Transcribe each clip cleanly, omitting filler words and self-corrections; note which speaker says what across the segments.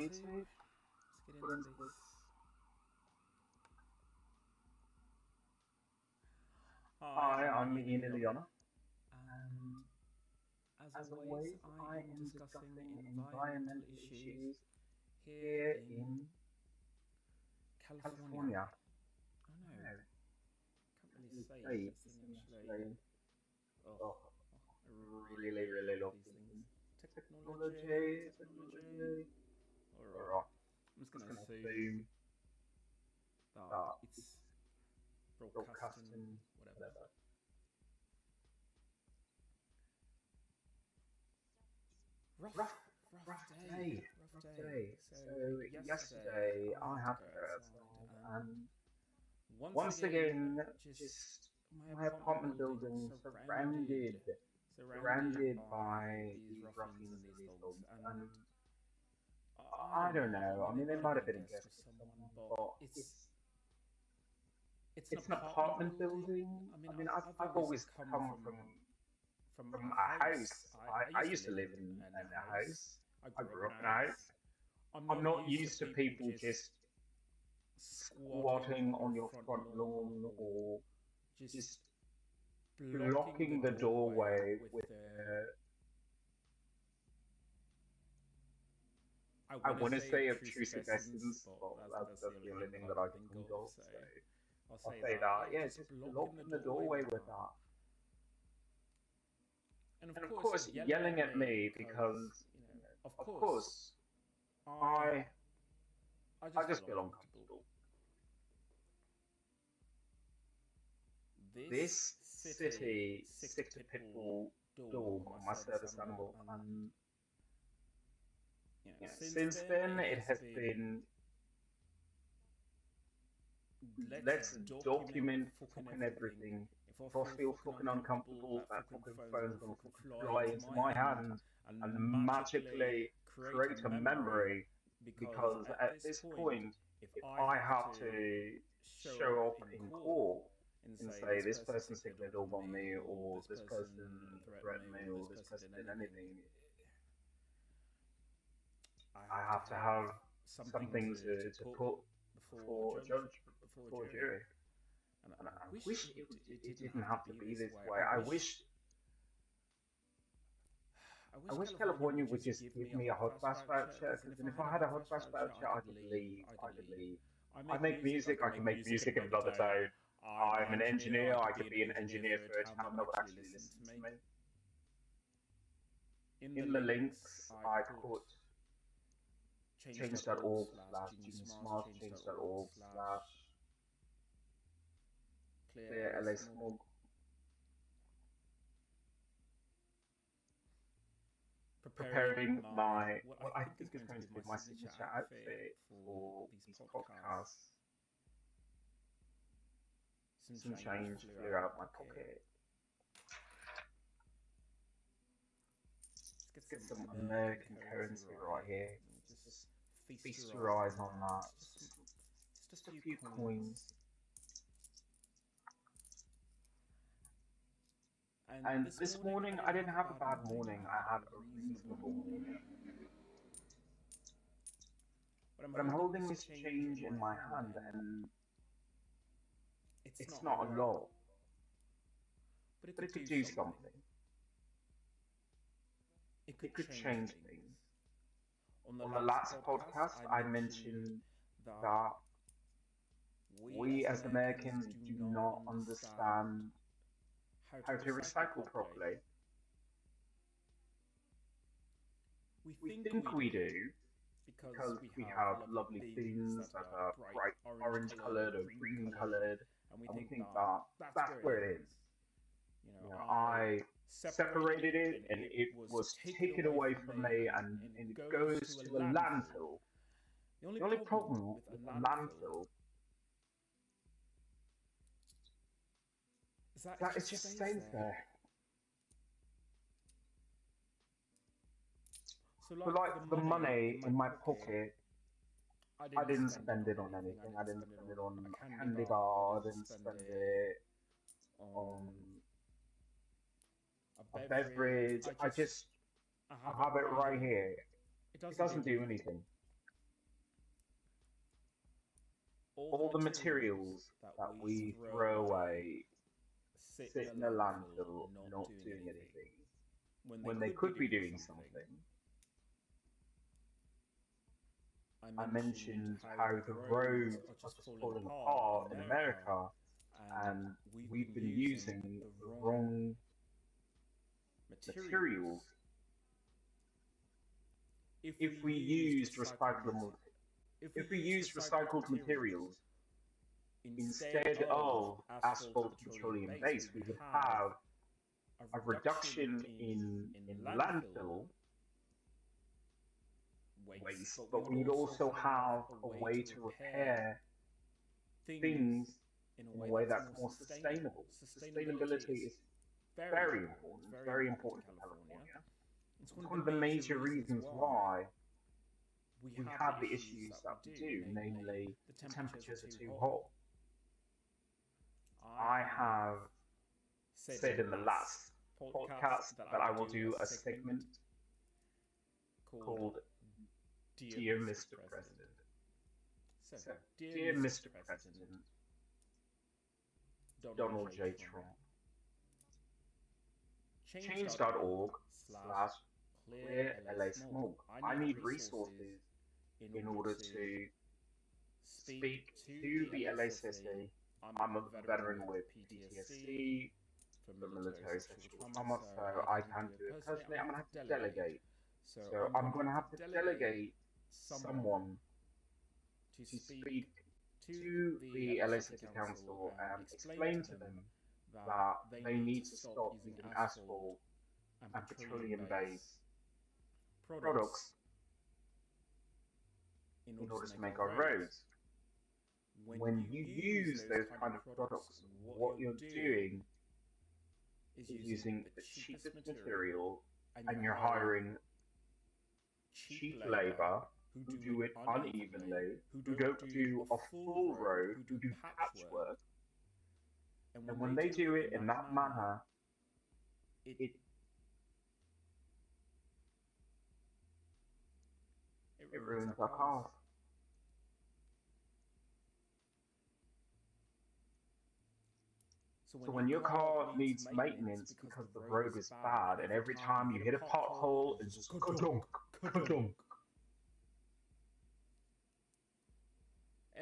Speaker 1: to let's get into this. Hi,
Speaker 2: Hi,
Speaker 1: I'm
Speaker 2: I'm
Speaker 1: Ian
Speaker 2: Ian
Speaker 1: Iliana,
Speaker 2: Iliana,
Speaker 1: and
Speaker 2: and
Speaker 1: as
Speaker 2: as
Speaker 1: always,
Speaker 2: always,
Speaker 1: I
Speaker 2: I
Speaker 1: am
Speaker 2: am
Speaker 1: discussing
Speaker 2: discussing
Speaker 1: environmental
Speaker 2: environmental
Speaker 1: issues
Speaker 2: issues
Speaker 1: here
Speaker 2: here
Speaker 1: in
Speaker 2: in
Speaker 1: California.
Speaker 2: California.
Speaker 1: I
Speaker 2: I
Speaker 1: know,
Speaker 2: know,
Speaker 1: can't
Speaker 2: can't
Speaker 1: really
Speaker 2: really
Speaker 1: say
Speaker 2: say
Speaker 1: this
Speaker 2: this
Speaker 1: thing
Speaker 2: thing
Speaker 1: actually.
Speaker 2: actually.
Speaker 1: Oh,
Speaker 2: Oh,
Speaker 1: I really,
Speaker 2: really,
Speaker 1: really
Speaker 2: really
Speaker 1: love
Speaker 2: love
Speaker 1: these
Speaker 2: this
Speaker 1: things.
Speaker 2: thing.
Speaker 1: Technology,
Speaker 2: Technology,
Speaker 1: technology.
Speaker 2: technology.
Speaker 1: Alright,
Speaker 2: Alright,
Speaker 1: I'm just
Speaker 2: just
Speaker 1: gonna
Speaker 2: gonna
Speaker 1: assume
Speaker 2: assume
Speaker 1: that
Speaker 2: that
Speaker 1: it's
Speaker 2: it's
Speaker 1: broadcasting,
Speaker 2: broadcasting,
Speaker 1: whatever.
Speaker 2: whatever.
Speaker 1: Rough,
Speaker 2: Rough,
Speaker 1: rough
Speaker 2: rough
Speaker 1: day,
Speaker 2: day,
Speaker 1: rough
Speaker 2: rough
Speaker 1: day.
Speaker 2: day.
Speaker 1: So
Speaker 2: So
Speaker 1: yesterday
Speaker 2: yesterday
Speaker 1: I
Speaker 2: I
Speaker 1: had to
Speaker 2: had
Speaker 1: go
Speaker 2: to go
Speaker 1: outside,
Speaker 2: outside,
Speaker 1: and
Speaker 2: and
Speaker 1: once
Speaker 2: once
Speaker 1: again,
Speaker 2: again,
Speaker 1: just
Speaker 2: just
Speaker 1: my
Speaker 2: my
Speaker 1: apartment
Speaker 2: apartment
Speaker 1: building
Speaker 2: building
Speaker 1: surrounded, surrounded
Speaker 2: surrounded
Speaker 1: by
Speaker 2: by
Speaker 1: these
Speaker 2: these
Speaker 1: ruffians and
Speaker 2: ruffians and
Speaker 1: these
Speaker 2: these
Speaker 1: dogs,
Speaker 2: dogs.
Speaker 1: and
Speaker 2: And
Speaker 1: I
Speaker 2: I
Speaker 1: don't
Speaker 2: don't
Speaker 1: know. I
Speaker 2: know. I
Speaker 1: mean, it
Speaker 2: mean, they
Speaker 1: might have
Speaker 2: might
Speaker 1: been
Speaker 2: have
Speaker 1: a
Speaker 2: been a
Speaker 1: guest
Speaker 2: guest
Speaker 1: of
Speaker 2: of
Speaker 1: someone,
Speaker 2: someone,
Speaker 1: but
Speaker 2: but
Speaker 1: it's an
Speaker 2: it's an
Speaker 1: apartment
Speaker 2: apartment
Speaker 1: building.
Speaker 2: building.
Speaker 1: I mean,
Speaker 2: I mean,
Speaker 1: I've
Speaker 2: I've
Speaker 1: always
Speaker 2: always
Speaker 1: come
Speaker 2: come
Speaker 1: from a
Speaker 2: from a
Speaker 1: house.
Speaker 2: house.
Speaker 1: I
Speaker 2: I
Speaker 1: used to
Speaker 2: used to
Speaker 1: live
Speaker 2: live
Speaker 1: in
Speaker 2: in
Speaker 1: a
Speaker 2: a
Speaker 1: house.
Speaker 2: house.
Speaker 1: I
Speaker 2: I
Speaker 1: grew up
Speaker 2: grew
Speaker 1: in
Speaker 2: up
Speaker 1: a
Speaker 2: in a
Speaker 1: house.
Speaker 2: house.
Speaker 1: I'm
Speaker 2: I'm
Speaker 1: not
Speaker 2: not
Speaker 1: used to
Speaker 2: used to
Speaker 1: people
Speaker 2: people
Speaker 1: just
Speaker 2: just
Speaker 1: squatting
Speaker 2: squatting
Speaker 1: on your
Speaker 2: on your
Speaker 1: front
Speaker 2: front
Speaker 1: lawn
Speaker 2: lawn
Speaker 1: or
Speaker 2: or
Speaker 1: just
Speaker 2: just
Speaker 1: blocking the
Speaker 2: blocking the
Speaker 1: doorway
Speaker 2: doorway
Speaker 1: with
Speaker 2: with
Speaker 1: their,
Speaker 2: their,
Speaker 1: I
Speaker 2: I
Speaker 1: want to
Speaker 2: want to
Speaker 1: say
Speaker 2: say
Speaker 1: obtrusive
Speaker 2: obtrusive
Speaker 1: essence,
Speaker 2: essence,
Speaker 1: but
Speaker 2: but
Speaker 1: that's the
Speaker 2: that's
Speaker 1: only
Speaker 2: the
Speaker 1: thing
Speaker 2: only
Speaker 1: that
Speaker 2: thing
Speaker 1: I
Speaker 2: that
Speaker 1: can
Speaker 2: I can
Speaker 1: think
Speaker 2: think
Speaker 1: of.
Speaker 2: of.
Speaker 1: So
Speaker 2: So
Speaker 1: I'll
Speaker 2: I'll
Speaker 1: say
Speaker 2: say
Speaker 1: that,
Speaker 2: that,
Speaker 1: yeah,
Speaker 2: yeah,
Speaker 1: just
Speaker 2: just
Speaker 1: blocking the
Speaker 2: blocking the
Speaker 1: doorway
Speaker 2: doorway
Speaker 1: with
Speaker 2: with
Speaker 1: that.
Speaker 2: that.
Speaker 1: And of
Speaker 2: And of
Speaker 1: course,
Speaker 2: course,
Speaker 1: yelling at
Speaker 2: yelling at
Speaker 1: me
Speaker 2: me
Speaker 1: because,
Speaker 2: because,
Speaker 1: of
Speaker 2: of
Speaker 1: course,
Speaker 2: course,
Speaker 1: I
Speaker 2: I
Speaker 1: I
Speaker 2: I
Speaker 1: just feel
Speaker 2: just feel
Speaker 1: uncomfortable.
Speaker 2: uncomfortable.
Speaker 1: This
Speaker 2: This
Speaker 1: city
Speaker 2: city
Speaker 1: sicked a
Speaker 2: sicked a
Speaker 1: pit
Speaker 2: pit
Speaker 1: bull
Speaker 2: bull
Speaker 1: dog
Speaker 2: dog
Speaker 1: on my
Speaker 2: on my
Speaker 1: service
Speaker 2: service
Speaker 1: animal,
Speaker 2: animal,
Speaker 1: and
Speaker 2: and
Speaker 1: since
Speaker 2: since
Speaker 1: then
Speaker 2: then
Speaker 1: it
Speaker 2: it
Speaker 1: has
Speaker 2: has
Speaker 1: been
Speaker 2: been
Speaker 1: let's
Speaker 2: let's
Speaker 1: document
Speaker 2: document
Speaker 1: fucking
Speaker 2: fucking
Speaker 1: everything.
Speaker 2: everything.
Speaker 1: If I
Speaker 2: If I
Speaker 1: feel
Speaker 2: feel
Speaker 1: fucking
Speaker 2: fucking
Speaker 1: uncomfortable,
Speaker 2: uncomfortable,
Speaker 1: that
Speaker 2: that
Speaker 1: fucking
Speaker 2: fucking
Speaker 1: phone's
Speaker 2: phone's
Speaker 1: gonna
Speaker 2: gonna
Speaker 1: fucking
Speaker 2: fucking
Speaker 1: fly
Speaker 2: fly
Speaker 1: into
Speaker 2: into
Speaker 1: my
Speaker 2: my
Speaker 1: hand
Speaker 2: hand
Speaker 1: and
Speaker 2: and
Speaker 1: magically
Speaker 2: magically
Speaker 1: create a
Speaker 2: create a
Speaker 1: memory.
Speaker 2: memory.
Speaker 1: Because
Speaker 2: Because
Speaker 1: at
Speaker 2: at
Speaker 1: this
Speaker 2: this
Speaker 1: point,
Speaker 2: point,
Speaker 1: if
Speaker 2: if
Speaker 1: I
Speaker 2: I
Speaker 1: have
Speaker 2: have
Speaker 1: to
Speaker 2: to
Speaker 1: show
Speaker 2: show
Speaker 1: up
Speaker 2: up
Speaker 1: in
Speaker 2: in
Speaker 1: court
Speaker 2: court
Speaker 1: and
Speaker 2: and
Speaker 1: say
Speaker 2: say
Speaker 1: this
Speaker 2: this
Speaker 1: person
Speaker 2: person
Speaker 1: sicked their
Speaker 2: sicked their
Speaker 1: dog on
Speaker 2: dog on
Speaker 1: me,
Speaker 2: me,
Speaker 1: or
Speaker 2: or
Speaker 1: this
Speaker 2: this
Speaker 1: person
Speaker 2: person
Speaker 1: threatened me,
Speaker 2: threatened me,
Speaker 1: or this
Speaker 2: or this
Speaker 1: person did
Speaker 2: person did
Speaker 1: anything,
Speaker 2: anything,
Speaker 1: I
Speaker 2: I
Speaker 1: have to
Speaker 2: have to
Speaker 1: have
Speaker 2: have
Speaker 1: something
Speaker 2: something
Speaker 1: to
Speaker 2: to
Speaker 1: put
Speaker 2: put
Speaker 1: before a
Speaker 2: before a
Speaker 1: judge,
Speaker 2: judge,
Speaker 1: before a
Speaker 2: before a
Speaker 1: jury.
Speaker 2: jury.
Speaker 1: And
Speaker 2: And
Speaker 1: I
Speaker 2: I
Speaker 1: wish
Speaker 2: wish
Speaker 1: it
Speaker 2: it
Speaker 1: didn't
Speaker 2: didn't
Speaker 1: have to
Speaker 2: have to
Speaker 1: be
Speaker 2: be
Speaker 1: this
Speaker 2: this
Speaker 1: way.
Speaker 2: way. I
Speaker 1: I wish
Speaker 2: wish
Speaker 1: California
Speaker 2: California
Speaker 1: would
Speaker 2: would
Speaker 1: just
Speaker 2: just
Speaker 1: give me
Speaker 2: give
Speaker 1: a
Speaker 2: me a
Speaker 1: hot
Speaker 2: hot
Speaker 1: fast
Speaker 2: fast
Speaker 1: voucher,
Speaker 2: voucher,
Speaker 1: because then
Speaker 2: because
Speaker 1: if
Speaker 2: then
Speaker 1: I
Speaker 2: if
Speaker 1: had
Speaker 2: I
Speaker 1: a
Speaker 2: had a
Speaker 1: hot
Speaker 2: hot
Speaker 1: fast
Speaker 2: fast
Speaker 1: voucher,
Speaker 2: voucher,
Speaker 1: I could leave. I
Speaker 2: I
Speaker 1: could
Speaker 2: could
Speaker 1: leave.
Speaker 2: leave.
Speaker 1: I
Speaker 2: I
Speaker 1: make
Speaker 2: make
Speaker 1: music. I
Speaker 2: music,
Speaker 1: can
Speaker 2: I
Speaker 1: make
Speaker 2: can make
Speaker 1: music in
Speaker 2: music in
Speaker 1: another
Speaker 2: another
Speaker 1: town.
Speaker 2: town.
Speaker 1: I'm an
Speaker 2: I'm an
Speaker 1: engineer.
Speaker 2: engineer,
Speaker 1: I
Speaker 2: I
Speaker 1: could be
Speaker 2: could
Speaker 1: an
Speaker 2: be an
Speaker 1: engineer for
Speaker 2: engineer
Speaker 1: a
Speaker 2: for a
Speaker 1: town that
Speaker 2: town
Speaker 1: would
Speaker 2: that would
Speaker 1: actually
Speaker 2: actually
Speaker 1: listen
Speaker 2: listen
Speaker 1: to
Speaker 2: to
Speaker 1: me.
Speaker 2: me.
Speaker 1: In the
Speaker 2: In the
Speaker 1: links,
Speaker 2: links,
Speaker 1: I
Speaker 2: I
Speaker 1: put
Speaker 2: put
Speaker 1: change.org
Speaker 2: change.org
Speaker 1: slash
Speaker 2: slash
Speaker 1: genius
Speaker 2: genius
Speaker 1: mars,
Speaker 2: smart,
Speaker 1: change.org
Speaker 2: change.org
Speaker 1: slash
Speaker 2: slash
Speaker 1: clear
Speaker 2: clear
Speaker 1: LA
Speaker 2: LA
Speaker 1: smog.
Speaker 2: smog,
Speaker 1: Preparing
Speaker 2: preparing
Speaker 1: my,
Speaker 2: my,
Speaker 1: what I
Speaker 2: what I
Speaker 1: think is
Speaker 2: think is
Speaker 1: going to
Speaker 2: going
Speaker 1: be
Speaker 2: to
Speaker 1: my
Speaker 2: be my
Speaker 1: signature
Speaker 2: signature
Speaker 1: outfit
Speaker 2: outfit
Speaker 1: for
Speaker 2: for
Speaker 1: these
Speaker 2: these
Speaker 1: podcasts.
Speaker 2: podcasts.
Speaker 1: Some
Speaker 2: Some
Speaker 1: change
Speaker 2: change
Speaker 1: flew
Speaker 2: flew
Speaker 1: out of my
Speaker 2: out of my
Speaker 1: pocket.
Speaker 2: pocket.
Speaker 1: Let's get
Speaker 2: Let's get
Speaker 1: some
Speaker 2: some
Speaker 1: American
Speaker 2: American
Speaker 1: currency
Speaker 2: currency
Speaker 1: right
Speaker 2: right
Speaker 1: here.
Speaker 2: here.
Speaker 1: Just
Speaker 2: Just
Speaker 1: feast
Speaker 2: feast
Speaker 1: your
Speaker 2: your
Speaker 1: eyes
Speaker 2: eyes
Speaker 1: on
Speaker 2: on
Speaker 1: that.
Speaker 2: that.
Speaker 1: Just a
Speaker 2: Just a
Speaker 1: few
Speaker 2: few
Speaker 1: coins.
Speaker 2: coins.
Speaker 1: And
Speaker 2: And
Speaker 1: this
Speaker 2: this
Speaker 1: morning, I
Speaker 2: morning, I
Speaker 1: didn't have
Speaker 2: didn't
Speaker 1: a
Speaker 2: have a
Speaker 1: bad
Speaker 2: bad
Speaker 1: morning.
Speaker 2: morning.
Speaker 1: I
Speaker 2: I
Speaker 1: had
Speaker 2: had
Speaker 1: a
Speaker 2: a
Speaker 1: reasonable
Speaker 2: reasonable
Speaker 1: morning.
Speaker 2: morning.
Speaker 1: But I'm
Speaker 2: But I'm
Speaker 1: holding
Speaker 2: holding
Speaker 1: this
Speaker 2: this
Speaker 1: change in
Speaker 2: change
Speaker 1: my
Speaker 2: in my
Speaker 1: hand,
Speaker 2: hand,
Speaker 1: and
Speaker 2: and
Speaker 1: it's
Speaker 2: it's
Speaker 1: not a
Speaker 2: not a
Speaker 1: lot,
Speaker 2: lot,
Speaker 1: but it
Speaker 2: but
Speaker 1: could
Speaker 2: it could
Speaker 1: do
Speaker 2: do
Speaker 1: something.
Speaker 2: something.
Speaker 1: It could
Speaker 2: It could
Speaker 1: change
Speaker 2: change
Speaker 1: things.
Speaker 2: things.
Speaker 1: On the
Speaker 2: On the
Speaker 1: last
Speaker 2: last
Speaker 1: podcast,
Speaker 2: podcast,
Speaker 1: I
Speaker 2: I
Speaker 1: mentioned
Speaker 2: mentioned
Speaker 1: that
Speaker 2: that
Speaker 1: we
Speaker 2: we
Speaker 1: as
Speaker 2: as
Speaker 1: Americans
Speaker 2: Americans
Speaker 1: do
Speaker 2: do
Speaker 1: not
Speaker 2: not
Speaker 1: understand
Speaker 2: understand
Speaker 1: how to
Speaker 2: how to
Speaker 1: recycle
Speaker 2: recycle
Speaker 1: properly.
Speaker 2: properly.
Speaker 1: We
Speaker 2: We
Speaker 1: think we
Speaker 2: think we
Speaker 1: do
Speaker 2: do
Speaker 1: because
Speaker 2: because
Speaker 1: we
Speaker 2: we
Speaker 1: have
Speaker 2: have
Speaker 1: lovely
Speaker 2: lovely
Speaker 1: bins
Speaker 2: bins
Speaker 1: that
Speaker 2: that
Speaker 1: are
Speaker 2: are
Speaker 1: bright
Speaker 2: bright
Speaker 1: orange
Speaker 2: orange
Speaker 1: coloured or
Speaker 2: coloured or
Speaker 1: green
Speaker 2: green
Speaker 1: coloured,
Speaker 2: coloured,
Speaker 1: and we
Speaker 2: and we
Speaker 1: think
Speaker 2: think
Speaker 1: that
Speaker 2: that
Speaker 1: that's
Speaker 2: that's
Speaker 1: where it
Speaker 2: where it
Speaker 1: is.
Speaker 2: is.
Speaker 1: I
Speaker 2: I
Speaker 1: separated
Speaker 2: separated
Speaker 1: it
Speaker 2: it
Speaker 1: and
Speaker 2: and
Speaker 1: it
Speaker 2: it
Speaker 1: was
Speaker 2: was
Speaker 1: taken
Speaker 2: taken
Speaker 1: away
Speaker 2: away
Speaker 1: from
Speaker 2: from
Speaker 1: me,
Speaker 2: me,
Speaker 1: and it
Speaker 2: and it
Speaker 1: goes to
Speaker 2: goes
Speaker 1: a
Speaker 2: to a
Speaker 1: landfill.
Speaker 2: landfill.
Speaker 1: The only
Speaker 2: The only
Speaker 1: problem
Speaker 2: problem
Speaker 1: with a
Speaker 2: with a
Speaker 1: landfill
Speaker 2: landfill
Speaker 1: is that
Speaker 2: is
Speaker 1: it
Speaker 2: that it
Speaker 1: just
Speaker 2: just
Speaker 1: stays
Speaker 2: stays
Speaker 1: there.
Speaker 2: there.
Speaker 1: So,
Speaker 2: So,
Speaker 1: like the
Speaker 2: like the
Speaker 1: money in
Speaker 2: money
Speaker 1: my
Speaker 2: in my
Speaker 1: pocket,
Speaker 2: pocket,
Speaker 1: I
Speaker 2: I
Speaker 1: didn't
Speaker 2: didn't
Speaker 1: spend it
Speaker 2: spend
Speaker 1: on
Speaker 2: it on
Speaker 1: anything. I
Speaker 2: anything. I
Speaker 1: didn't
Speaker 2: didn't
Speaker 1: spend it
Speaker 2: spend it
Speaker 1: on a
Speaker 2: on a
Speaker 1: candy
Speaker 2: candy
Speaker 1: bar. I
Speaker 2: bar. I
Speaker 1: didn't
Speaker 2: didn't
Speaker 1: spend
Speaker 2: spend
Speaker 1: it
Speaker 2: it
Speaker 1: on
Speaker 2: on
Speaker 1: a
Speaker 2: a
Speaker 1: beverage.
Speaker 2: beverage.
Speaker 1: I
Speaker 2: I
Speaker 1: have
Speaker 2: have
Speaker 1: it
Speaker 2: it
Speaker 1: right
Speaker 2: right
Speaker 1: here.
Speaker 2: here.
Speaker 1: It
Speaker 2: It
Speaker 1: doesn't do
Speaker 2: doesn't do
Speaker 1: anything.
Speaker 2: anything. all the materials that we throw away sit in a landfill not doing anything when they could be doing something. I mentioned how the roads are just falling apart in America, and we've been using the wrong materials. If we used recycled materials instead of asphalt petroleum base, we would have a reduction in landfill waste, but we would also have a way to repair things in a way that's more sustainable. Sustainability is very important. It's very important for California. It's one of the major reasons why we have the issues that we do, namely the temperatures are too hot. I have said in the last podcast that I will do a segment called Dear Mr. President. So, Dear Mr. President, Donald J. Trump, change.org/clear LA smoke. I need resources in order to speak to the LACC. I'm a veteran with PTSD for military sexual trauma, so I can't do it personally. I'm going to have to delegate. So I'm going to have to delegate someone to speak to the LA City Council and explain to them that they need to stop using asphalt and petroleum-based products in order to make our roads. When you use those kind of products, what you're doing is using the cheapest material, and you're hiring cheap labor who do it unevenly, who don't do a full road, who do patchwork. And when they do it in that manner, it ruins our cars. So when your car needs maintenance because the road is bad, and every time you hit a pothole, it's just ka-dunk, ka-dunk.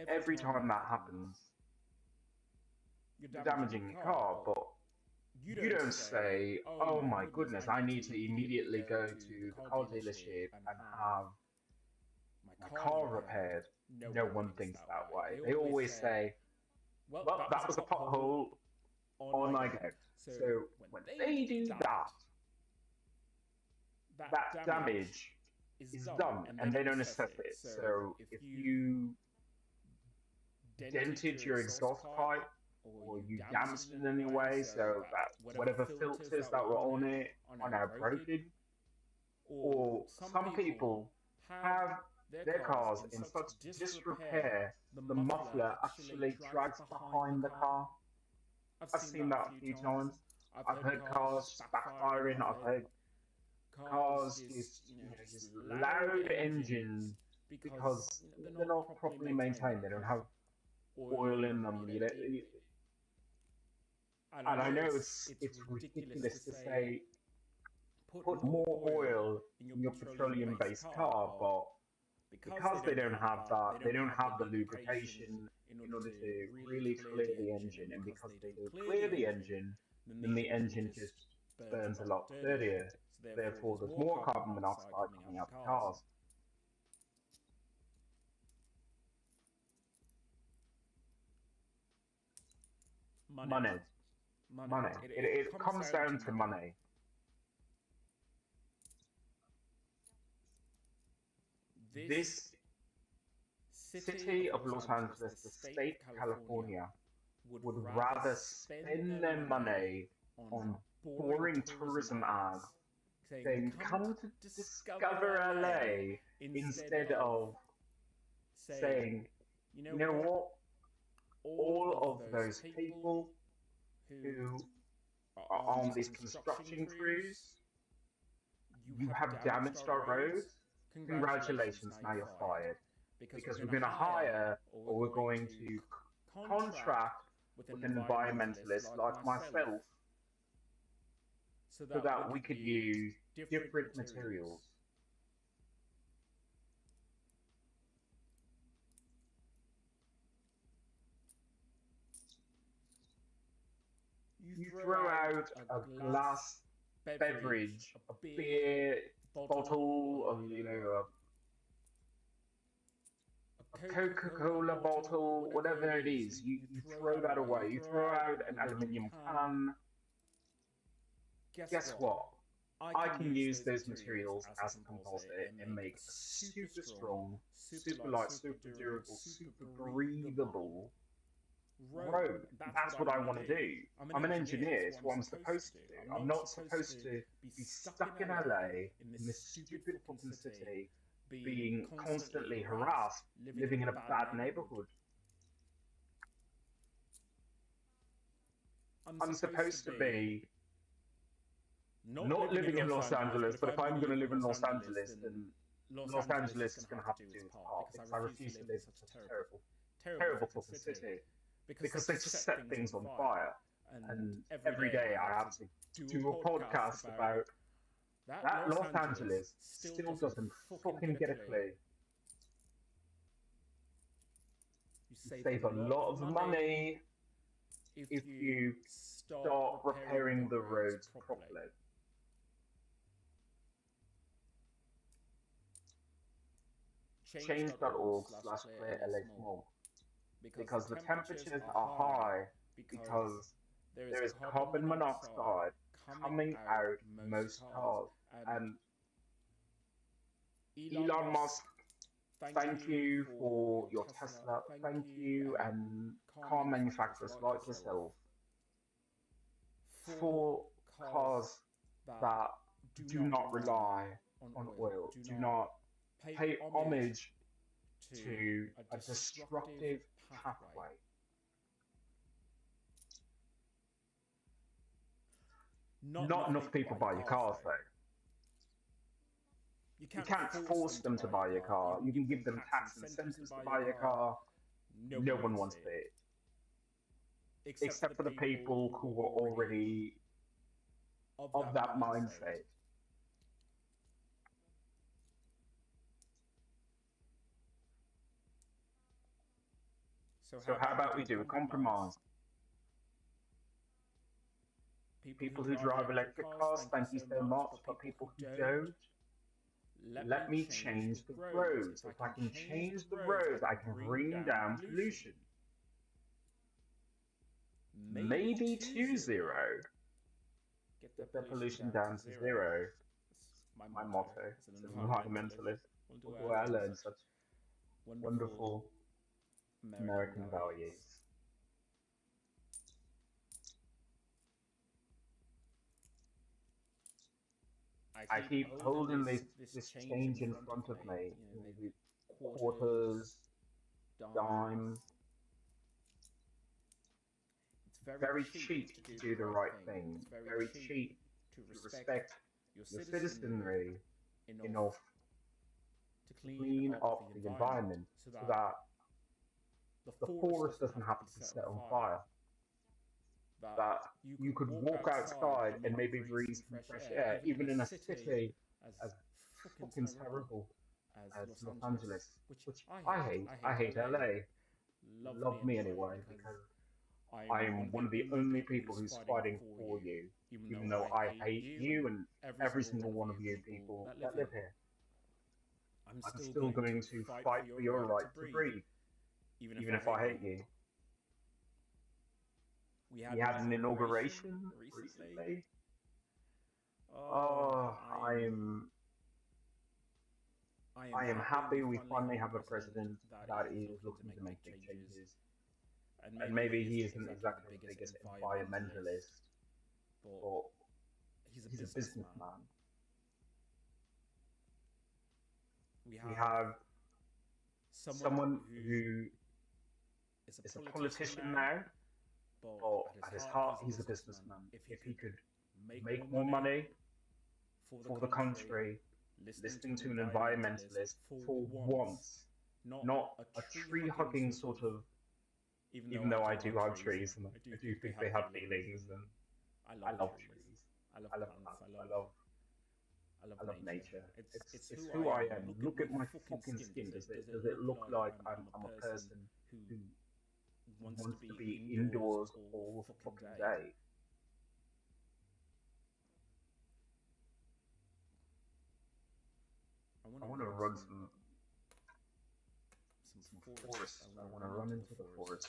Speaker 2: Every time that happens, you're damaging your car, but you don't say, oh my goodness, I need to immediately go to the car dealership and have my car repaired. No one thinks that way. They always say, well, that was a pothole, on I go. So when they do that, that damage is done, and they don't assess it. So if you dented your exhaust pipe, or you damaged it in any way, so that whatever filters that were on it are now broken, or some people have their cars in such disrepair, the muffler actually drags behind the car. I've seen that a few times. I've heard cars just backfiring. I've heard cars just loud engines because they're not properly maintained. They don't have oil in them. And I know it's ridiculous to say put more oil in your petroleum-based car, but because they don't have that, they don't have the lubrication in order to really clear the engine, and because they don't clear the engine, then the engine just burns a lot dirtier. Therefore, there's more carbon monoxide coming out of cars. Money. It comes down to money. This city of Los Angeles, the state of California, would rather spend their money on boring tourism ads saying, come to discover LA, instead of saying, you know what, all of those people who are on these construction crews, you have damaged our roads. Congratulations, now you're fired. because we're going to hire or we're going to contract with an environmentalist like myself
Speaker 1: so
Speaker 2: so
Speaker 1: that we
Speaker 2: that we
Speaker 1: could
Speaker 2: could
Speaker 1: use
Speaker 2: use
Speaker 1: different
Speaker 2: different
Speaker 1: materials.
Speaker 2: materials.
Speaker 1: You
Speaker 2: You
Speaker 1: throw
Speaker 2: throw
Speaker 1: out
Speaker 2: out
Speaker 1: a
Speaker 2: a
Speaker 1: glass
Speaker 2: glass
Speaker 1: beverage,
Speaker 2: beverage,
Speaker 1: a
Speaker 2: a
Speaker 1: beer
Speaker 2: beer
Speaker 1: bottle,
Speaker 2: bottle, or
Speaker 1: a
Speaker 2: a
Speaker 1: Coca-Cola
Speaker 2: Coca-Cola
Speaker 1: bottle,
Speaker 2: bottle,
Speaker 1: whatever it
Speaker 2: whatever it
Speaker 1: is.
Speaker 2: is.
Speaker 1: You
Speaker 2: You
Speaker 1: throw
Speaker 2: throw
Speaker 1: that
Speaker 2: that
Speaker 1: away.
Speaker 2: away.
Speaker 1: You
Speaker 2: You
Speaker 1: throw
Speaker 2: throw
Speaker 1: out
Speaker 2: out
Speaker 1: an
Speaker 2: an
Speaker 1: aluminium
Speaker 2: aluminium
Speaker 1: can.
Speaker 2: can.
Speaker 1: Guess
Speaker 2: Guess
Speaker 1: what?
Speaker 2: what? I
Speaker 1: I can
Speaker 2: can
Speaker 1: use
Speaker 2: use
Speaker 1: those
Speaker 2: those
Speaker 1: materials
Speaker 2: materials
Speaker 1: as a
Speaker 2: as a
Speaker 1: composite
Speaker 2: composite
Speaker 1: and
Speaker 2: and
Speaker 1: make
Speaker 2: make
Speaker 1: a
Speaker 2: a
Speaker 1: super
Speaker 2: super
Speaker 1: strong,
Speaker 2: strong,
Speaker 1: super
Speaker 2: super
Speaker 1: light,
Speaker 2: light,
Speaker 1: super
Speaker 2: super
Speaker 1: durable,
Speaker 2: durable,
Speaker 1: super
Speaker 2: super
Speaker 1: breathable
Speaker 2: breathable
Speaker 1: robe.
Speaker 2: robe.
Speaker 1: That's what
Speaker 2: That's
Speaker 1: I
Speaker 2: what I
Speaker 1: want to
Speaker 2: want to
Speaker 1: do.
Speaker 2: do.
Speaker 1: I'm an
Speaker 2: I'm an
Speaker 1: engineer.
Speaker 2: engineer.
Speaker 1: It's
Speaker 2: It's
Speaker 1: what I'm
Speaker 2: what I'm
Speaker 1: supposed to
Speaker 2: supposed
Speaker 1: do.
Speaker 2: to do.
Speaker 1: I'm
Speaker 2: I'm
Speaker 1: not
Speaker 2: not
Speaker 1: supposed
Speaker 2: supposed
Speaker 1: to
Speaker 2: to
Speaker 1: be
Speaker 2: be
Speaker 1: stuck in
Speaker 2: stuck in
Speaker 1: LA
Speaker 2: LA,
Speaker 1: in this
Speaker 2: in this
Speaker 1: stupid
Speaker 2: stupid
Speaker 1: fucking
Speaker 2: fucking
Speaker 1: city,
Speaker 2: city,
Speaker 1: being
Speaker 2: being
Speaker 1: constantly
Speaker 2: constantly
Speaker 1: harassed,
Speaker 2: harassed,
Speaker 1: living in a
Speaker 2: living in a
Speaker 1: bad
Speaker 2: bad
Speaker 1: neighborhood.
Speaker 2: neighborhood.
Speaker 1: I'm
Speaker 2: I'm
Speaker 1: supposed to
Speaker 2: supposed to
Speaker 1: be
Speaker 2: be
Speaker 1: not
Speaker 2: not
Speaker 1: living in
Speaker 2: living in
Speaker 1: Los
Speaker 2: Los
Speaker 1: Angeles, but
Speaker 2: Angeles,
Speaker 1: if
Speaker 2: but if
Speaker 1: I'm going
Speaker 2: I'm
Speaker 1: to
Speaker 2: going
Speaker 1: live
Speaker 2: to
Speaker 1: in
Speaker 2: live in
Speaker 1: Los
Speaker 2: Los
Speaker 1: Angeles,
Speaker 2: Angeles,
Speaker 1: then
Speaker 2: then
Speaker 1: Los
Speaker 2: Los
Speaker 1: Angeles is
Speaker 2: Angeles
Speaker 1: going
Speaker 2: is
Speaker 1: to
Speaker 2: going
Speaker 1: have
Speaker 2: to
Speaker 1: to
Speaker 2: have
Speaker 1: do
Speaker 2: to
Speaker 1: its
Speaker 2: do its
Speaker 1: part
Speaker 2: part
Speaker 1: because I
Speaker 2: because I
Speaker 1: refuse to
Speaker 2: refuse to
Speaker 1: live in
Speaker 2: live in
Speaker 1: such a
Speaker 2: such a
Speaker 1: terrible, terrible
Speaker 2: terrible
Speaker 1: fucking
Speaker 2: fucking
Speaker 1: city
Speaker 2: city
Speaker 1: because they
Speaker 2: because they
Speaker 1: just
Speaker 2: just
Speaker 1: set
Speaker 2: set
Speaker 1: things on
Speaker 2: things on
Speaker 1: fire.
Speaker 2: fire.
Speaker 1: And
Speaker 2: And
Speaker 1: every
Speaker 2: every
Speaker 1: day
Speaker 2: day
Speaker 1: I
Speaker 2: I
Speaker 1: have to
Speaker 2: have to
Speaker 1: do a
Speaker 2: do a
Speaker 1: podcast
Speaker 2: podcast
Speaker 1: about
Speaker 2: about
Speaker 1: that.
Speaker 2: that.
Speaker 1: Los
Speaker 2: Los
Speaker 1: Angeles
Speaker 2: Angeles
Speaker 1: still
Speaker 2: still
Speaker 1: doesn't
Speaker 2: doesn't
Speaker 1: fucking get
Speaker 2: fucking
Speaker 1: a
Speaker 2: get a
Speaker 1: clue.
Speaker 2: clue.
Speaker 1: You
Speaker 2: You
Speaker 1: save a
Speaker 2: save a
Speaker 1: lot
Speaker 2: lot
Speaker 1: of
Speaker 2: of
Speaker 1: money
Speaker 2: money
Speaker 1: if
Speaker 2: if
Speaker 1: you
Speaker 2: you
Speaker 1: start
Speaker 2: start
Speaker 1: repairing the
Speaker 2: repairing the
Speaker 1: roads
Speaker 2: roads
Speaker 1: properly.
Speaker 2: properly.
Speaker 1: Change.org
Speaker 2: Change.org
Speaker 1: slash
Speaker 2: slash
Speaker 1: clear
Speaker 2: clear
Speaker 1: LA
Speaker 2: LA
Speaker 1: smog
Speaker 2: smog
Speaker 1: because
Speaker 2: because
Speaker 1: the
Speaker 2: the
Speaker 1: temperatures
Speaker 2: temperatures
Speaker 1: are
Speaker 2: are
Speaker 1: high
Speaker 2: high
Speaker 1: because
Speaker 2: because
Speaker 1: there is
Speaker 2: there is
Speaker 1: carbon
Speaker 2: carbon
Speaker 1: monoxide
Speaker 2: monoxide
Speaker 1: coming
Speaker 2: coming
Speaker 1: out
Speaker 2: out
Speaker 1: most
Speaker 2: most
Speaker 1: cars.
Speaker 2: cars.
Speaker 1: And
Speaker 2: And
Speaker 1: Elon
Speaker 2: Elon
Speaker 1: Musk,
Speaker 2: Musk,
Speaker 1: thank
Speaker 2: thank
Speaker 1: you
Speaker 2: you
Speaker 1: for
Speaker 2: for
Speaker 1: your
Speaker 2: your
Speaker 1: Tesla.
Speaker 2: Tesla.
Speaker 1: Thank
Speaker 2: Thank
Speaker 1: you,
Speaker 2: you,
Speaker 1: and
Speaker 2: and
Speaker 1: car
Speaker 2: car
Speaker 1: manufacturers
Speaker 2: manufacturers
Speaker 1: like
Speaker 2: like
Speaker 1: yourself
Speaker 2: yourself
Speaker 1: for
Speaker 2: for
Speaker 1: cars
Speaker 2: cars
Speaker 1: that
Speaker 2: that
Speaker 1: do
Speaker 2: do
Speaker 1: not
Speaker 2: not
Speaker 1: rely
Speaker 2: rely
Speaker 1: on
Speaker 2: on
Speaker 1: oil,
Speaker 2: oil,
Speaker 1: do
Speaker 2: do
Speaker 1: not
Speaker 2: not
Speaker 1: pay
Speaker 2: pay
Speaker 1: homage
Speaker 2: homage
Speaker 1: to
Speaker 2: to
Speaker 1: a
Speaker 2: a
Speaker 1: destructive
Speaker 2: destructive
Speaker 1: pathway.
Speaker 2: pathway.
Speaker 1: Not
Speaker 2: Not
Speaker 1: enough
Speaker 2: enough
Speaker 1: people
Speaker 2: people
Speaker 1: buy your
Speaker 2: buy your
Speaker 1: cars
Speaker 2: cars
Speaker 1: though.
Speaker 2: though.
Speaker 1: You
Speaker 2: You
Speaker 1: can't
Speaker 2: can't
Speaker 1: force
Speaker 2: force
Speaker 1: them to
Speaker 2: them to
Speaker 1: buy your
Speaker 2: buy your
Speaker 1: car. You
Speaker 2: car.
Speaker 1: can
Speaker 2: You can
Speaker 1: give them
Speaker 2: give them
Speaker 1: tax
Speaker 2: tax
Speaker 1: incentives to
Speaker 2: incentives to
Speaker 1: buy your
Speaker 2: buy your
Speaker 1: car.
Speaker 2: car.
Speaker 1: No
Speaker 2: No
Speaker 1: one
Speaker 2: one
Speaker 1: wants
Speaker 2: wants
Speaker 1: it,
Speaker 2: it,
Speaker 1: except for the
Speaker 2: except for the
Speaker 1: people
Speaker 2: people
Speaker 1: who
Speaker 2: who
Speaker 1: were
Speaker 2: were
Speaker 1: already
Speaker 2: already
Speaker 1: of
Speaker 2: of
Speaker 1: that
Speaker 2: that
Speaker 1: mindset.
Speaker 2: mindset.
Speaker 1: So how
Speaker 2: So how
Speaker 1: about we
Speaker 2: about
Speaker 1: do
Speaker 2: we
Speaker 1: a
Speaker 2: do a
Speaker 1: compromise?
Speaker 2: compromise?
Speaker 1: People who
Speaker 2: People who
Speaker 1: drive
Speaker 2: drive
Speaker 1: electric
Speaker 2: electric
Speaker 1: cars,
Speaker 2: cars,
Speaker 1: thank you
Speaker 2: thank you
Speaker 1: so
Speaker 2: so
Speaker 1: much.
Speaker 2: much.
Speaker 1: But
Speaker 2: But
Speaker 1: people who
Speaker 2: people who
Speaker 1: don't,
Speaker 2: don't,
Speaker 1: let
Speaker 2: let
Speaker 1: me
Speaker 2: me
Speaker 1: change the
Speaker 2: change the
Speaker 1: roads.
Speaker 2: roads.
Speaker 1: If I
Speaker 2: If I
Speaker 1: can
Speaker 2: can
Speaker 1: change the
Speaker 2: change the
Speaker 1: roads, I
Speaker 2: roads, I
Speaker 1: can
Speaker 2: can
Speaker 1: bring
Speaker 2: bring
Speaker 1: down
Speaker 2: down
Speaker 1: pollution.
Speaker 2: pollution.
Speaker 1: Maybe
Speaker 2: Maybe
Speaker 1: two
Speaker 2: to
Speaker 1: zero.
Speaker 2: zero.
Speaker 1: Get the
Speaker 2: Get the
Speaker 1: pollution
Speaker 2: pollution
Speaker 1: down to
Speaker 2: down to
Speaker 1: zero.
Speaker 2: zero.
Speaker 1: That's my
Speaker 2: My
Speaker 1: motto
Speaker 2: motto
Speaker 1: as an
Speaker 2: as an
Speaker 1: environmentalist.
Speaker 2: environmentalist.
Speaker 1: Wonder where I
Speaker 2: Where I
Speaker 1: learned
Speaker 2: learned
Speaker 1: such
Speaker 2: such
Speaker 1: wonderful
Speaker 2: wonderful
Speaker 1: American
Speaker 2: American
Speaker 1: values.
Speaker 2: values.
Speaker 1: I
Speaker 2: I
Speaker 1: keep
Speaker 2: keep
Speaker 1: holding
Speaker 2: holding
Speaker 1: this
Speaker 2: this
Speaker 1: change in
Speaker 2: change in
Speaker 1: front of
Speaker 2: front of
Speaker 1: me.
Speaker 2: me.
Speaker 1: You know,
Speaker 2: You know,
Speaker 1: the
Speaker 2: the
Speaker 1: quarters,
Speaker 2: quarters,
Speaker 1: dimes.
Speaker 2: dimes.
Speaker 1: It's very
Speaker 2: Very
Speaker 1: cheap
Speaker 2: cheap
Speaker 1: to
Speaker 2: to
Speaker 1: do the
Speaker 2: do the
Speaker 1: right
Speaker 2: right
Speaker 1: thing.
Speaker 2: thing.
Speaker 1: It's very
Speaker 2: Very
Speaker 1: cheap
Speaker 2: cheap
Speaker 1: to
Speaker 2: to
Speaker 1: respect
Speaker 2: respect
Speaker 1: your
Speaker 2: your
Speaker 1: citizenry
Speaker 2: citizenry
Speaker 1: enough
Speaker 2: enough
Speaker 1: to
Speaker 2: to
Speaker 1: clean
Speaker 2: clean
Speaker 1: up
Speaker 2: up
Speaker 1: the
Speaker 2: the
Speaker 1: environment
Speaker 2: environment
Speaker 1: so
Speaker 2: so
Speaker 1: that
Speaker 2: that
Speaker 1: the
Speaker 2: the
Speaker 1: forest
Speaker 2: forest
Speaker 1: doesn't
Speaker 2: doesn't
Speaker 1: have to
Speaker 2: have
Speaker 1: be
Speaker 2: to be
Speaker 1: set
Speaker 2: set
Speaker 1: on
Speaker 2: on
Speaker 1: fire.
Speaker 2: fire.
Speaker 1: That
Speaker 2: That
Speaker 1: you
Speaker 2: you
Speaker 1: could
Speaker 2: could
Speaker 1: walk
Speaker 2: walk
Speaker 1: outside
Speaker 2: outside
Speaker 1: and
Speaker 2: and
Speaker 1: maybe
Speaker 2: maybe
Speaker 1: breathe
Speaker 2: breathe
Speaker 1: some
Speaker 2: some
Speaker 1: fresh
Speaker 2: fresh
Speaker 1: air,
Speaker 2: air,
Speaker 1: even in
Speaker 2: even
Speaker 1: a
Speaker 2: in a
Speaker 1: city
Speaker 2: city
Speaker 1: as
Speaker 2: as
Speaker 1: fucking
Speaker 2: fucking
Speaker 1: terrible
Speaker 2: terrible
Speaker 1: as
Speaker 2: as
Speaker 1: Los
Speaker 2: Los
Speaker 1: Angeles,
Speaker 2: Angeles,
Speaker 1: which
Speaker 2: which
Speaker 1: I
Speaker 2: I
Speaker 1: hate.
Speaker 2: hate.
Speaker 1: I
Speaker 2: I
Speaker 1: hate
Speaker 2: hate
Speaker 1: LA.
Speaker 2: LA.
Speaker 1: Love me
Speaker 2: Love me
Speaker 1: anyway
Speaker 2: anyway
Speaker 1: because
Speaker 2: because
Speaker 1: I'm one
Speaker 2: I'm
Speaker 1: of
Speaker 2: one
Speaker 1: the
Speaker 2: of the
Speaker 1: only
Speaker 2: only
Speaker 1: people
Speaker 2: people
Speaker 1: who's
Speaker 2: who's
Speaker 1: fighting
Speaker 2: fighting
Speaker 1: for
Speaker 2: for
Speaker 1: you,
Speaker 2: you,
Speaker 1: even
Speaker 2: even
Speaker 1: though
Speaker 2: though
Speaker 1: I
Speaker 2: I
Speaker 1: hate
Speaker 2: hate
Speaker 1: you and
Speaker 2: you and
Speaker 1: every
Speaker 2: every
Speaker 1: single
Speaker 2: single
Speaker 1: one
Speaker 2: one
Speaker 1: of
Speaker 2: of
Speaker 1: you
Speaker 2: you
Speaker 1: people
Speaker 2: people
Speaker 1: that live
Speaker 2: that live
Speaker 1: here.
Speaker 2: here.
Speaker 1: I'm
Speaker 2: I'm
Speaker 1: still
Speaker 2: still
Speaker 1: going
Speaker 2: going
Speaker 1: to
Speaker 2: to
Speaker 1: fight for
Speaker 2: fight for
Speaker 1: your
Speaker 2: your
Speaker 1: right to
Speaker 2: right to
Speaker 1: breathe,
Speaker 2: breathe,
Speaker 1: even if
Speaker 2: even
Speaker 1: I
Speaker 2: if
Speaker 1: hate
Speaker 2: I
Speaker 1: you.
Speaker 2: hate you.
Speaker 1: We had
Speaker 2: We
Speaker 1: an
Speaker 2: had an
Speaker 1: inauguration
Speaker 2: inauguration
Speaker 1: recently.
Speaker 2: recently.
Speaker 1: Oh,
Speaker 2: Oh,
Speaker 1: I am
Speaker 2: I am
Speaker 1: happy we
Speaker 2: happy we
Speaker 1: finally have
Speaker 2: finally
Speaker 1: a
Speaker 2: have a
Speaker 1: president
Speaker 2: president
Speaker 1: that
Speaker 2: that
Speaker 1: is
Speaker 2: is
Speaker 1: looking to
Speaker 2: looking to
Speaker 1: make
Speaker 2: make
Speaker 1: big
Speaker 2: big
Speaker 1: changes.
Speaker 2: changes.
Speaker 1: And
Speaker 2: And
Speaker 1: maybe
Speaker 2: maybe
Speaker 1: he
Speaker 2: he
Speaker 1: isn't
Speaker 2: isn't
Speaker 1: exactly
Speaker 2: exactly
Speaker 1: the
Speaker 2: the
Speaker 1: biggest
Speaker 2: biggest
Speaker 1: environmentalist,
Speaker 2: environmentalist,
Speaker 1: but
Speaker 2: but
Speaker 1: he's a
Speaker 2: he's a
Speaker 1: businessman.
Speaker 2: businessman.
Speaker 1: We
Speaker 2: We
Speaker 1: have
Speaker 2: have
Speaker 1: someone
Speaker 2: someone
Speaker 1: who
Speaker 2: who
Speaker 1: is a
Speaker 2: is a
Speaker 1: politician
Speaker 2: politician
Speaker 1: now,
Speaker 2: now,
Speaker 1: but
Speaker 2: but
Speaker 1: at his
Speaker 2: at his
Speaker 1: heart,
Speaker 2: heart,
Speaker 1: he's a
Speaker 2: he's a
Speaker 1: businessman.
Speaker 2: businessman.
Speaker 1: If he
Speaker 2: If he
Speaker 1: could
Speaker 2: could
Speaker 1: make more
Speaker 2: make more
Speaker 1: money
Speaker 2: money
Speaker 1: for the
Speaker 2: for the
Speaker 1: country,
Speaker 2: country,
Speaker 1: listening to
Speaker 2: listening
Speaker 1: an
Speaker 2: to an
Speaker 1: environmentalist
Speaker 2: environmentalist
Speaker 1: for
Speaker 2: for
Speaker 1: once
Speaker 2: once not
Speaker 1: a
Speaker 2: a
Speaker 1: tree
Speaker 2: tree
Speaker 1: hugging
Speaker 2: hugging
Speaker 1: sort
Speaker 2: sort
Speaker 1: of.
Speaker 2: of.
Speaker 1: Even though
Speaker 2: Even
Speaker 1: I
Speaker 2: though I
Speaker 1: do
Speaker 2: do
Speaker 1: hug
Speaker 2: hug
Speaker 1: trees,
Speaker 2: trees, and
Speaker 1: I do
Speaker 2: I do
Speaker 1: think they
Speaker 2: think
Speaker 1: have
Speaker 2: they have
Speaker 1: feelings,
Speaker 2: feelings,
Speaker 1: and
Speaker 2: and
Speaker 1: I
Speaker 2: I
Speaker 1: love
Speaker 2: love
Speaker 1: trees.
Speaker 2: trees.
Speaker 1: I love
Speaker 2: I love
Speaker 1: plants.
Speaker 2: plants.
Speaker 1: I love
Speaker 2: I love
Speaker 1: nature.
Speaker 2: nature.
Speaker 1: It's
Speaker 2: It's
Speaker 1: who I
Speaker 2: who I
Speaker 1: am.
Speaker 2: am.
Speaker 1: Look at
Speaker 2: Look
Speaker 1: my
Speaker 2: at my
Speaker 1: fucking
Speaker 2: fucking
Speaker 1: skin.
Speaker 2: skin.
Speaker 1: Does it
Speaker 2: Does it
Speaker 1: look
Speaker 2: look
Speaker 1: like
Speaker 2: like
Speaker 1: I'm
Speaker 2: I'm
Speaker 1: a
Speaker 2: a
Speaker 1: person
Speaker 2: person
Speaker 1: who
Speaker 2: who
Speaker 1: wants to
Speaker 2: wants to
Speaker 1: be
Speaker 2: be
Speaker 1: indoors
Speaker 2: indoors
Speaker 1: all
Speaker 2: all the
Speaker 1: fucking
Speaker 2: fucking
Speaker 1: day?
Speaker 2: day?
Speaker 1: I want
Speaker 2: I
Speaker 1: to
Speaker 2: want to
Speaker 1: run
Speaker 2: run
Speaker 1: some
Speaker 2: some
Speaker 1: forests.
Speaker 2: forests.
Speaker 1: I
Speaker 2: I
Speaker 1: want to
Speaker 2: want to
Speaker 1: run
Speaker 2: run
Speaker 1: into the
Speaker 2: into the
Speaker 1: forest
Speaker 2: forest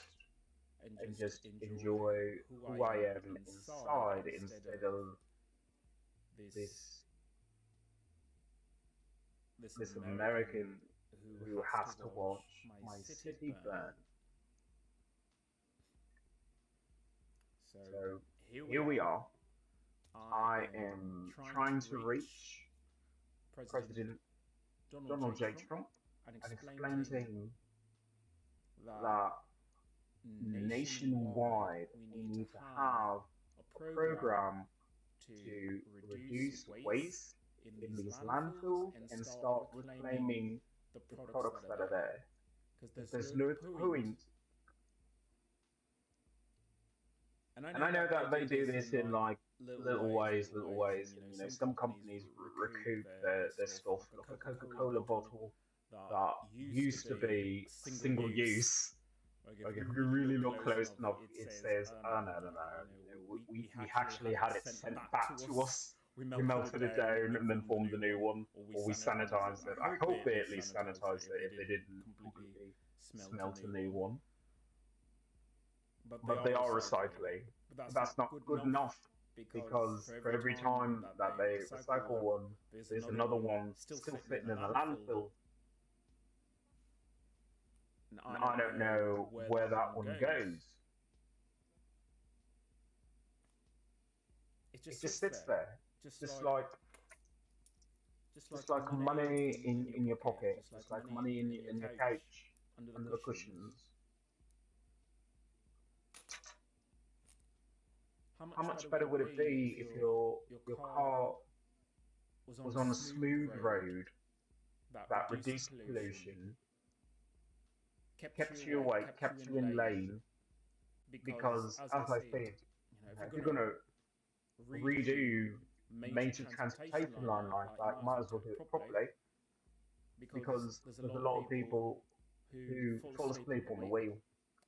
Speaker 1: and
Speaker 2: and
Speaker 1: just
Speaker 2: just
Speaker 1: enjoy
Speaker 2: enjoy
Speaker 1: who I
Speaker 2: who I
Speaker 1: am
Speaker 2: am
Speaker 1: inside
Speaker 2: inside
Speaker 1: instead
Speaker 2: instead
Speaker 1: of
Speaker 2: of
Speaker 1: this
Speaker 2: this
Speaker 1: this
Speaker 2: this
Speaker 1: American
Speaker 2: American
Speaker 1: who
Speaker 2: who
Speaker 1: has to
Speaker 2: has to
Speaker 1: watch
Speaker 2: watch
Speaker 1: my
Speaker 2: my
Speaker 1: city
Speaker 2: city
Speaker 1: burn.
Speaker 2: burn.
Speaker 1: So
Speaker 2: So
Speaker 1: here we
Speaker 2: here we
Speaker 1: are.
Speaker 2: are.
Speaker 1: I
Speaker 2: I
Speaker 1: am
Speaker 2: am
Speaker 1: trying to
Speaker 2: trying to
Speaker 1: reach
Speaker 2: reach
Speaker 1: President
Speaker 2: President
Speaker 1: Donald
Speaker 2: Donald
Speaker 1: J.
Speaker 2: J.
Speaker 1: Trump
Speaker 2: Trump
Speaker 1: and
Speaker 2: and
Speaker 1: explain to
Speaker 2: explain to
Speaker 1: him
Speaker 2: him
Speaker 1: that
Speaker 2: that
Speaker 1: nationwide
Speaker 2: nationwide
Speaker 1: we
Speaker 2: we
Speaker 1: need to
Speaker 2: need to
Speaker 1: have
Speaker 2: have
Speaker 1: a
Speaker 2: a
Speaker 1: program
Speaker 2: program
Speaker 1: to
Speaker 2: to
Speaker 1: reduce
Speaker 2: reduce
Speaker 1: waste
Speaker 2: waste
Speaker 1: in
Speaker 2: in
Speaker 1: these
Speaker 2: these
Speaker 1: landfills
Speaker 2: landfills
Speaker 1: and
Speaker 2: and
Speaker 1: start
Speaker 2: start
Speaker 1: reclaiming
Speaker 2: reclaiming
Speaker 1: the
Speaker 2: the
Speaker 1: products that
Speaker 2: products
Speaker 1: are
Speaker 2: that are
Speaker 1: there.
Speaker 2: there.
Speaker 1: Because
Speaker 2: Because
Speaker 1: there's
Speaker 2: there's
Speaker 1: no
Speaker 2: no
Speaker 1: point.
Speaker 2: point.
Speaker 1: And I
Speaker 2: And
Speaker 1: know
Speaker 2: I know
Speaker 1: that they
Speaker 2: that they
Speaker 1: do
Speaker 2: do
Speaker 1: this
Speaker 2: this
Speaker 1: in
Speaker 2: in
Speaker 1: like
Speaker 2: like little
Speaker 1: little
Speaker 2: ways,
Speaker 1: ways,
Speaker 2: and
Speaker 1: some
Speaker 2: some
Speaker 1: companies
Speaker 2: companies
Speaker 1: recoup
Speaker 2: recoup
Speaker 1: their
Speaker 2: their
Speaker 1: stuff,
Speaker 2: stuff,
Speaker 1: like a
Speaker 2: like a
Speaker 1: Coca-Cola
Speaker 2: Coca-Cola
Speaker 1: bottle
Speaker 2: bottle
Speaker 1: that
Speaker 2: that
Speaker 1: used to
Speaker 2: used to
Speaker 1: be
Speaker 2: be
Speaker 1: single
Speaker 2: single
Speaker 1: use.
Speaker 2: use.
Speaker 1: Like if
Speaker 2: Like
Speaker 1: you
Speaker 2: if you
Speaker 1: really
Speaker 2: really
Speaker 1: look
Speaker 2: look
Speaker 1: close
Speaker 2: close
Speaker 1: enough,
Speaker 2: enough,
Speaker 1: it
Speaker 2: it
Speaker 1: says,
Speaker 2: says,
Speaker 1: "Oh
Speaker 2: "Oh
Speaker 1: no,
Speaker 2: no,
Speaker 1: no,
Speaker 2: no,
Speaker 1: no!
Speaker 2: no!
Speaker 1: We
Speaker 2: We
Speaker 1: actually
Speaker 2: actually
Speaker 1: had it
Speaker 2: had it
Speaker 1: sent
Speaker 2: sent
Speaker 1: back
Speaker 2: back
Speaker 1: to
Speaker 2: to
Speaker 1: us.
Speaker 2: us.
Speaker 1: We
Speaker 2: We
Speaker 1: melted it
Speaker 2: melted it
Speaker 1: down and
Speaker 2: down
Speaker 1: then
Speaker 2: and then
Speaker 1: formed a
Speaker 2: formed a
Speaker 1: new
Speaker 2: new
Speaker 1: one,
Speaker 2: one,
Speaker 1: or we
Speaker 2: or we
Speaker 1: sanitized it."
Speaker 2: sanitized
Speaker 1: I
Speaker 2: it." I
Speaker 1: hope they
Speaker 2: hope
Speaker 1: at
Speaker 2: they at
Speaker 1: least
Speaker 2: least
Speaker 1: sanitized it
Speaker 2: sanitized
Speaker 1: if
Speaker 2: it
Speaker 1: they
Speaker 2: if they
Speaker 1: didn't
Speaker 2: didn't
Speaker 1: completely
Speaker 2: completely
Speaker 1: smelt a
Speaker 2: smelt a
Speaker 1: new
Speaker 2: new
Speaker 1: one.
Speaker 2: one.
Speaker 1: But they
Speaker 2: But
Speaker 1: are
Speaker 2: they are
Speaker 1: recycling.
Speaker 2: recycling.
Speaker 1: But
Speaker 2: But
Speaker 1: that's not
Speaker 2: that's not
Speaker 1: good
Speaker 2: good
Speaker 1: enough
Speaker 2: enough,
Speaker 1: because
Speaker 2: because
Speaker 1: for
Speaker 2: for
Speaker 1: every
Speaker 2: every
Speaker 1: time
Speaker 2: time
Speaker 1: that
Speaker 2: that
Speaker 1: they
Speaker 2: they
Speaker 1: recycle
Speaker 2: recycle
Speaker 1: one,
Speaker 2: one,
Speaker 1: there's
Speaker 2: there's
Speaker 1: another
Speaker 2: another
Speaker 1: one
Speaker 2: one
Speaker 1: still
Speaker 2: still
Speaker 1: sitting in
Speaker 2: sitting
Speaker 1: a
Speaker 2: in a
Speaker 1: landfill.
Speaker 2: landfill,
Speaker 1: And
Speaker 2: and
Speaker 1: I
Speaker 2: I
Speaker 1: don't
Speaker 2: don't
Speaker 1: know
Speaker 2: know
Speaker 1: where
Speaker 2: where
Speaker 1: that
Speaker 2: that
Speaker 1: one
Speaker 2: one
Speaker 1: goes.
Speaker 2: goes.
Speaker 1: It
Speaker 2: It
Speaker 1: just
Speaker 2: just
Speaker 1: sits
Speaker 2: sits
Speaker 1: there,
Speaker 2: there,
Speaker 1: just
Speaker 2: just
Speaker 1: like
Speaker 2: like
Speaker 1: just like
Speaker 2: just like
Speaker 1: money
Speaker 2: money
Speaker 1: in your
Speaker 2: in your
Speaker 1: pocket,
Speaker 2: pocket,
Speaker 1: just like
Speaker 2: just like
Speaker 1: money
Speaker 2: money
Speaker 1: in your
Speaker 2: in your
Speaker 1: couch
Speaker 2: couch,
Speaker 1: under the
Speaker 2: under the
Speaker 1: cushions.
Speaker 2: cushions.
Speaker 1: How
Speaker 2: How
Speaker 1: much better
Speaker 2: much
Speaker 1: would
Speaker 2: better
Speaker 1: it
Speaker 2: would it
Speaker 1: be if
Speaker 2: be if
Speaker 1: your
Speaker 2: your
Speaker 1: car
Speaker 2: car
Speaker 1: was on
Speaker 2: was
Speaker 1: a
Speaker 2: on a
Speaker 1: smooth
Speaker 2: smooth
Speaker 1: road
Speaker 2: road
Speaker 1: that
Speaker 2: that
Speaker 1: reduced
Speaker 2: reduced
Speaker 1: pollution,
Speaker 2: pollution,
Speaker 1: kept you
Speaker 2: kept you
Speaker 1: awake,
Speaker 2: awake,
Speaker 1: kept you
Speaker 2: kept you
Speaker 1: in
Speaker 2: in
Speaker 1: lane?
Speaker 2: lane?
Speaker 1: Because
Speaker 2: Because,
Speaker 1: as I
Speaker 2: as I
Speaker 1: said,
Speaker 2: said,
Speaker 1: if you're
Speaker 2: if you're
Speaker 1: gonna
Speaker 2: gonna
Speaker 1: redo
Speaker 2: redo
Speaker 1: major
Speaker 2: major
Speaker 1: transportation
Speaker 2: transportation
Speaker 1: line
Speaker 2: line like
Speaker 1: you
Speaker 2: that,
Speaker 1: might
Speaker 2: you
Speaker 1: as
Speaker 2: might
Speaker 1: well
Speaker 2: as
Speaker 1: do
Speaker 2: well
Speaker 1: it
Speaker 2: do it
Speaker 1: properly.
Speaker 2: properly,
Speaker 1: Because
Speaker 2: because
Speaker 1: there's a
Speaker 2: there's a
Speaker 1: lot of
Speaker 2: lot of
Speaker 1: people
Speaker 2: people
Speaker 1: who
Speaker 2: who
Speaker 1: fall
Speaker 2: fall
Speaker 1: asleep on
Speaker 2: asleep
Speaker 1: the
Speaker 2: on the
Speaker 1: wheel.
Speaker 2: wheel.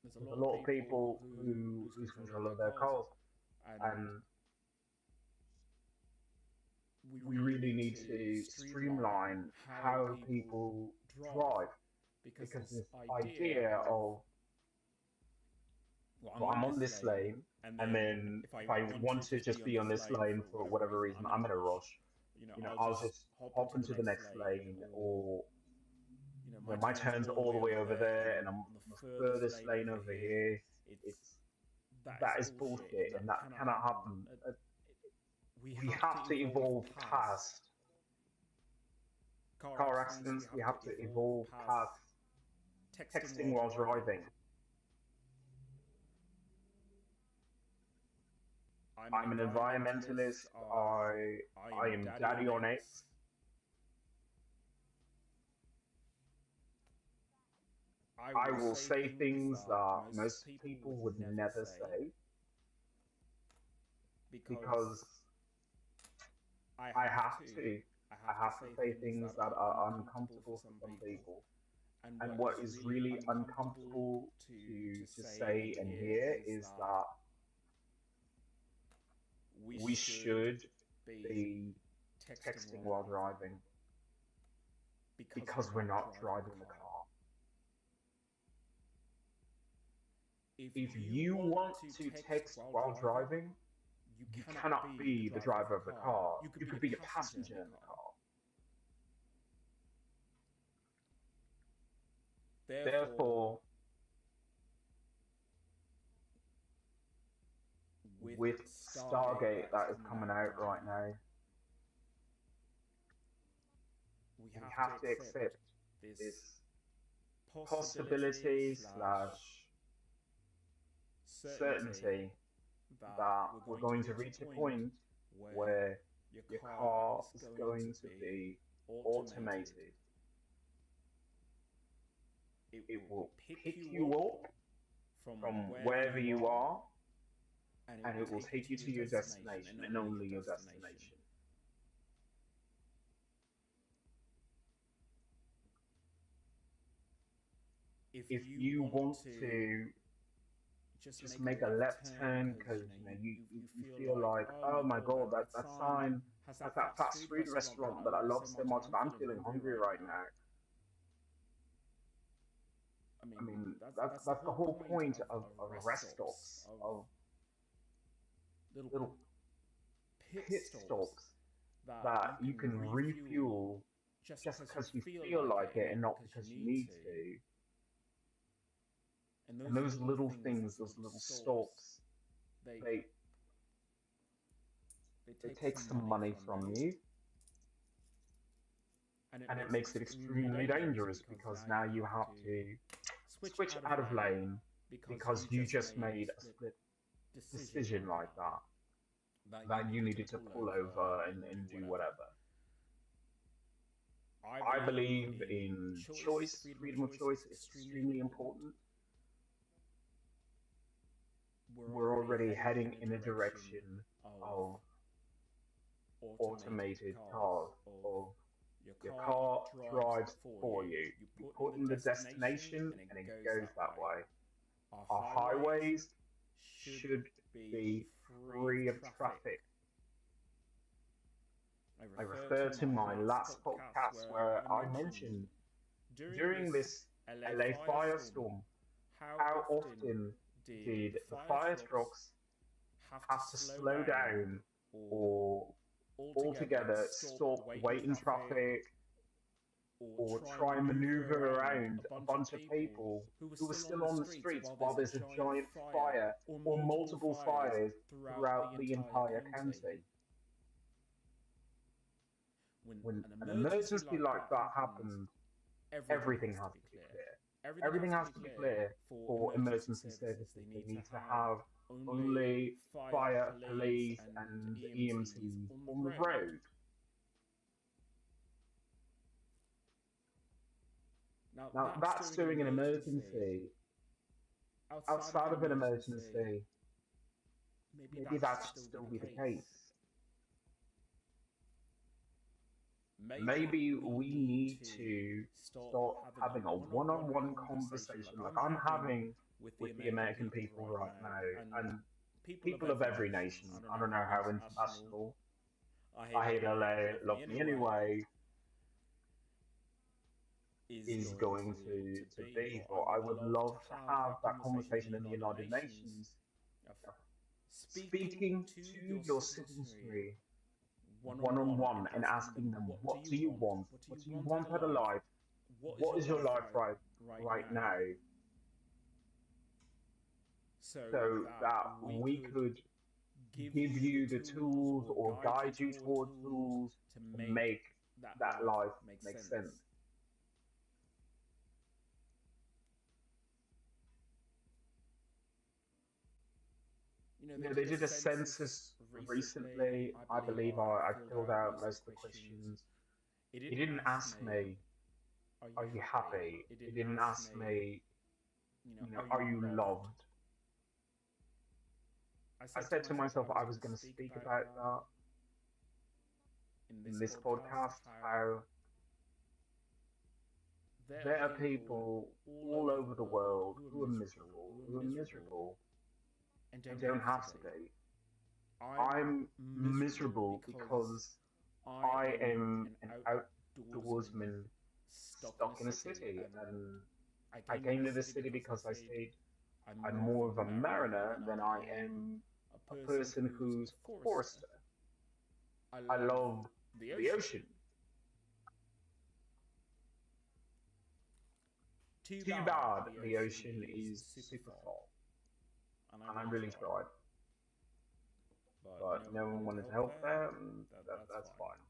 Speaker 1: There's a
Speaker 2: There's
Speaker 1: lot
Speaker 2: a
Speaker 1: of
Speaker 2: lot of
Speaker 1: people
Speaker 2: people
Speaker 1: who
Speaker 2: who
Speaker 1: lose
Speaker 2: lose
Speaker 1: control of
Speaker 2: control
Speaker 1: their
Speaker 2: of their
Speaker 1: cars,
Speaker 2: cars,
Speaker 1: and
Speaker 2: and
Speaker 1: we
Speaker 2: we
Speaker 1: really
Speaker 2: really
Speaker 1: need
Speaker 2: need
Speaker 1: to
Speaker 2: to
Speaker 1: streamline
Speaker 2: streamline
Speaker 1: how
Speaker 2: how
Speaker 1: people
Speaker 2: people
Speaker 1: drive,
Speaker 2: drive,
Speaker 1: because
Speaker 2: because
Speaker 1: this
Speaker 2: this
Speaker 1: idea
Speaker 2: idea
Speaker 1: of,
Speaker 2: of,
Speaker 1: well, I'm
Speaker 2: well,
Speaker 1: on
Speaker 2: I'm on
Speaker 1: this
Speaker 2: this
Speaker 1: lane,
Speaker 2: lane,
Speaker 1: and
Speaker 2: and
Speaker 1: then
Speaker 2: then
Speaker 1: if I
Speaker 2: if I
Speaker 1: want to
Speaker 2: want to
Speaker 1: just be
Speaker 2: just
Speaker 1: on
Speaker 2: be on
Speaker 1: this
Speaker 2: this
Speaker 1: lane
Speaker 2: lane
Speaker 1: for
Speaker 2: for
Speaker 1: whatever
Speaker 2: whatever
Speaker 1: reason,
Speaker 2: reason,
Speaker 1: I'm in a
Speaker 2: I'm in a
Speaker 1: rush.
Speaker 2: rush.
Speaker 1: I'll
Speaker 2: I'll
Speaker 1: just
Speaker 2: just
Speaker 1: hop
Speaker 2: hop
Speaker 1: into the
Speaker 2: into the
Speaker 1: next
Speaker 2: next
Speaker 1: lane,
Speaker 2: lane,
Speaker 1: or
Speaker 2: or
Speaker 1: my
Speaker 2: my
Speaker 1: turn's
Speaker 2: turn's
Speaker 1: all the
Speaker 2: all the
Speaker 1: way
Speaker 2: way
Speaker 1: over
Speaker 2: over
Speaker 1: there, and
Speaker 2: there,
Speaker 1: I'm
Speaker 2: and I'm
Speaker 1: on the
Speaker 2: on the
Speaker 1: furthest
Speaker 2: furthest
Speaker 1: lane
Speaker 2: lane
Speaker 1: over
Speaker 2: over
Speaker 1: here.
Speaker 2: here.
Speaker 1: It's
Speaker 2: It's
Speaker 1: That is
Speaker 2: that is
Speaker 1: bullshit, and
Speaker 2: bullshit,
Speaker 1: that
Speaker 2: and that
Speaker 1: cannot
Speaker 2: cannot
Speaker 1: happen.
Speaker 2: happen.
Speaker 1: We
Speaker 2: We
Speaker 1: have to
Speaker 2: have to
Speaker 1: evolve
Speaker 2: evolve
Speaker 1: past
Speaker 2: past
Speaker 1: car
Speaker 2: car
Speaker 1: accidents. We
Speaker 2: accidents. We
Speaker 1: have to
Speaker 2: have to
Speaker 1: evolve
Speaker 2: evolve
Speaker 1: past
Speaker 2: past
Speaker 1: texting
Speaker 2: texting
Speaker 1: while
Speaker 2: while
Speaker 1: driving.
Speaker 2: driving.
Speaker 1: I'm an
Speaker 2: I'm an
Speaker 1: environmentalist.
Speaker 2: environmentalist.
Speaker 1: I
Speaker 2: I
Speaker 1: am
Speaker 2: am
Speaker 1: daddy on
Speaker 2: daddy on
Speaker 1: X.
Speaker 2: X.
Speaker 1: I
Speaker 2: I
Speaker 1: will
Speaker 2: will
Speaker 1: say
Speaker 2: say
Speaker 1: things
Speaker 2: things
Speaker 1: that
Speaker 2: that
Speaker 1: most
Speaker 2: most
Speaker 1: people
Speaker 2: people
Speaker 1: would
Speaker 2: would
Speaker 1: never
Speaker 2: never
Speaker 1: say,
Speaker 2: say,
Speaker 1: because
Speaker 2: because
Speaker 1: I
Speaker 2: I
Speaker 1: have
Speaker 2: have
Speaker 1: to.
Speaker 2: to.
Speaker 1: I
Speaker 2: I
Speaker 1: have to
Speaker 2: have to
Speaker 1: say
Speaker 2: say
Speaker 1: things
Speaker 2: things
Speaker 1: that
Speaker 2: that
Speaker 1: are
Speaker 2: are
Speaker 1: uncomfortable for
Speaker 2: uncomfortable for
Speaker 1: some
Speaker 2: some
Speaker 1: people.
Speaker 2: people.
Speaker 1: And
Speaker 2: And
Speaker 1: what
Speaker 2: what
Speaker 1: is
Speaker 2: is
Speaker 1: really
Speaker 2: really
Speaker 1: uncomfortable
Speaker 2: uncomfortable
Speaker 1: to
Speaker 2: to
Speaker 1: say and
Speaker 2: say and
Speaker 1: hear
Speaker 2: hear
Speaker 1: is
Speaker 2: is
Speaker 1: that
Speaker 2: that
Speaker 1: we
Speaker 2: we
Speaker 1: should
Speaker 2: should
Speaker 1: be
Speaker 2: be
Speaker 1: texting
Speaker 2: texting
Speaker 1: while
Speaker 2: while
Speaker 1: driving
Speaker 2: driving,
Speaker 1: because we're
Speaker 2: because we're
Speaker 1: not
Speaker 2: not
Speaker 1: driving the
Speaker 2: driving the
Speaker 1: car.
Speaker 2: car.
Speaker 1: If
Speaker 2: If
Speaker 1: you
Speaker 2: you
Speaker 1: want
Speaker 2: want
Speaker 1: to
Speaker 2: to
Speaker 1: text
Speaker 2: text
Speaker 1: while
Speaker 2: while
Speaker 1: driving,
Speaker 2: driving,
Speaker 1: you
Speaker 2: you
Speaker 1: cannot
Speaker 2: cannot
Speaker 1: be the
Speaker 2: be the
Speaker 1: driver of
Speaker 2: driver
Speaker 1: the
Speaker 2: of the
Speaker 1: car.
Speaker 2: car.
Speaker 1: You could
Speaker 2: You
Speaker 1: be
Speaker 2: could
Speaker 1: a
Speaker 2: be a
Speaker 1: passenger in
Speaker 2: passenger
Speaker 1: the
Speaker 2: in the
Speaker 1: car.
Speaker 2: car.
Speaker 1: Therefore,
Speaker 2: Therefore,
Speaker 1: with
Speaker 2: with
Speaker 1: Stargate
Speaker 2: Stargate
Speaker 1: that is
Speaker 2: that is
Speaker 1: coming
Speaker 2: coming
Speaker 1: out
Speaker 2: out
Speaker 1: right
Speaker 2: right
Speaker 1: now,
Speaker 2: now,
Speaker 1: we
Speaker 2: we
Speaker 1: have to
Speaker 2: have to
Speaker 1: accept
Speaker 2: accept
Speaker 1: this
Speaker 2: this
Speaker 1: possibility
Speaker 2: possibility
Speaker 1: slash
Speaker 2: slash
Speaker 1: certainty
Speaker 2: certainty
Speaker 1: that
Speaker 2: that
Speaker 1: we're
Speaker 2: we're
Speaker 1: going to
Speaker 2: going to
Speaker 1: reach a
Speaker 2: reach a
Speaker 1: point
Speaker 2: point
Speaker 1: where
Speaker 2: where
Speaker 1: your
Speaker 2: your
Speaker 1: car
Speaker 2: car
Speaker 1: is
Speaker 2: is
Speaker 1: going to
Speaker 2: going to
Speaker 1: be
Speaker 2: be
Speaker 1: automated.
Speaker 2: automated. it will pick you up from wherever you are, and it will take you to your destination and only your destination. If you want to just make a left turn because you feel like, oh my god, that sign has that fast food restaurant that I love so much, and I'm feeling hungry right now. I mean, that's the whole point of rest stops, of little pit stops that you can refuel just because you feel like it and not because you need to. And those little things, those little stops, they they take some money from you, and it makes it extremely dangerous because now you have to switch out of lane because you just made a split decision like that you needed to pull over and do whatever. I believe in choice, freedom of choice is extremely important. We're already heading in a direction of automated cars, of your car drives for you. You put in the destination and it goes that way. Our highways should be free of traffic. I refer to my last podcast where I mentioned during this LA firestorm, how often did the fire trucks have to slow down or altogether stop waiting traffic or try and maneuver around a bunch of people who were still on the streets while there's a giant fire or multiple fires throughout the entire county? When an emergency like that happens, everything has to be clear. Everything has to be clear for emergency services. They need to have only fire, police, and EMTs on the road. Now, that's during an emergency. Outside of an emergency, maybe that should still be the case. Maybe we need to start having a one-on-one conversation like I'm having with the American people right now, and people of every nation. I don't know how international I hate LA, love me anyway is going to be, but I would love to have that conversation in the United Nations, speaking to your citizenry one on one and asking them, what do you want? What do you want out of life? What is your life right now? So that we could give you the tools or guide you toward tools to make that life make sense. They did a census recently. I believe I filled out most of the questions. It didn't ask me, are you happy? It didn't ask me, are you loved? I said to myself I was going to speak about that in this podcast, how there are people all over the world who are miserable and don't have to be. I'm miserable because I am an outdoorsman stuck in a city, and I came to this city because I stayed. I'm more of a mariner than I am a person who's a forester. I love the ocean. Too bad the ocean is super salt, and I really tried, but no one wanted to help there, and that's fine.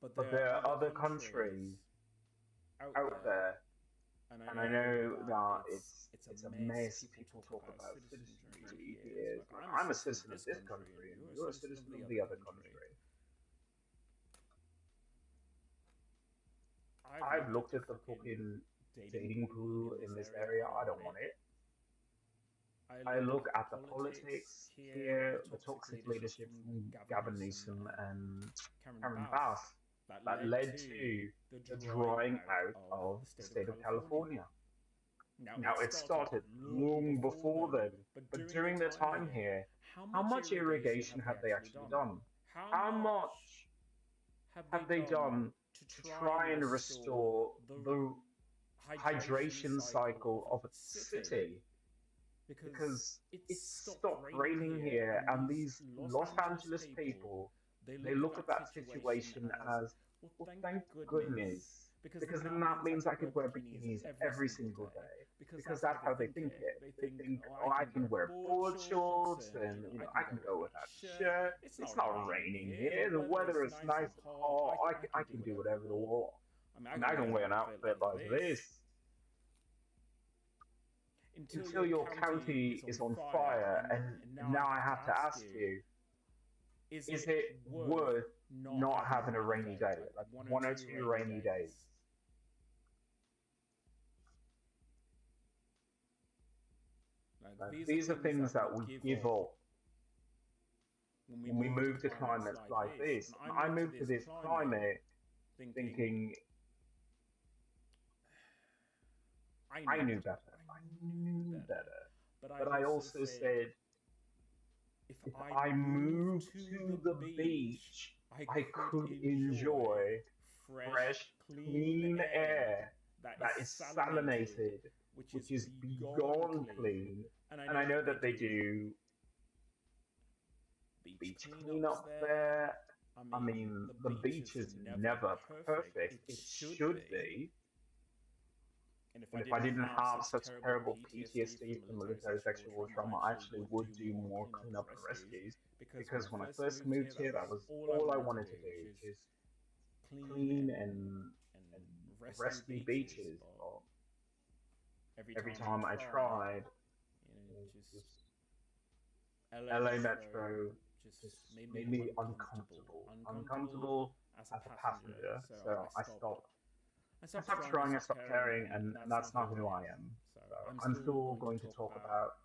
Speaker 2: But there are other countries out there, and I know that it's a mess. People talk about citizenry here. Like, I'm a citizen of this country, and you're a citizen of the other country.
Speaker 1: I've looked at the fucking dating pool in this area. I don't want it. I look at the politics here, the toxic leadership from Gavin Newsom and Cameron Bass that led to the drawing out of the state of California. Now, it started long before then, but during their time here, how much irrigation have they actually done? How much have they done to try and restore the hydration cycle of a city? Because it's stopped raining here, and these Los Angeles people, they look at that situation as, well, thank goodness, because then that means I could wear bikinis every single day, because that's how they think it. They think, oh, I can wear board shorts, and I can go without a shirt. It's not raining here. The weather is nice and hot. I can do whatever I want. I mean, I can wear an outfit like this until your county is on fire, and now I have to ask you, is it worth not having a rainy day, like 1 or 2 rainy days? Like, these are things that we give up when we move to climates like this. And I moved to this climate thinking I knew better. I knew better. But I also said, if I moved to the beach, I could enjoy fresh, clean air that is salinated, which is beyond clean. And I know that they do beach cleanup there. I mean, the beach is never perfect. It should be. And if I didn't have such terrible PTSD from military sexual trauma, I actually would do more cleanup and rescues. Because when I first moved here, that was all I wanted to do, just clean and rescue beaches. But every time I tried, just LA Metro just made me uncomfortable. Uncomfortable as a passenger. So I stopped trying, I stopped caring, and that's not who I am. So I'm still going to talk about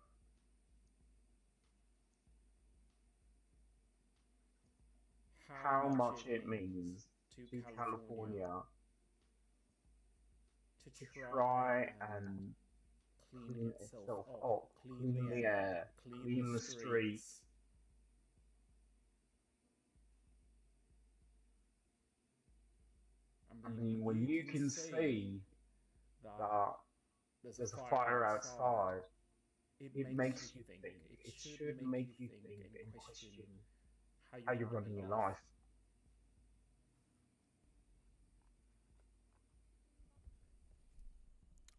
Speaker 1: how much it means to California to try and clean itself up, clean the air, clean the streets. I mean, when you can see that there's a fire outside, it makes you think. It should make you think and question how you're running your life.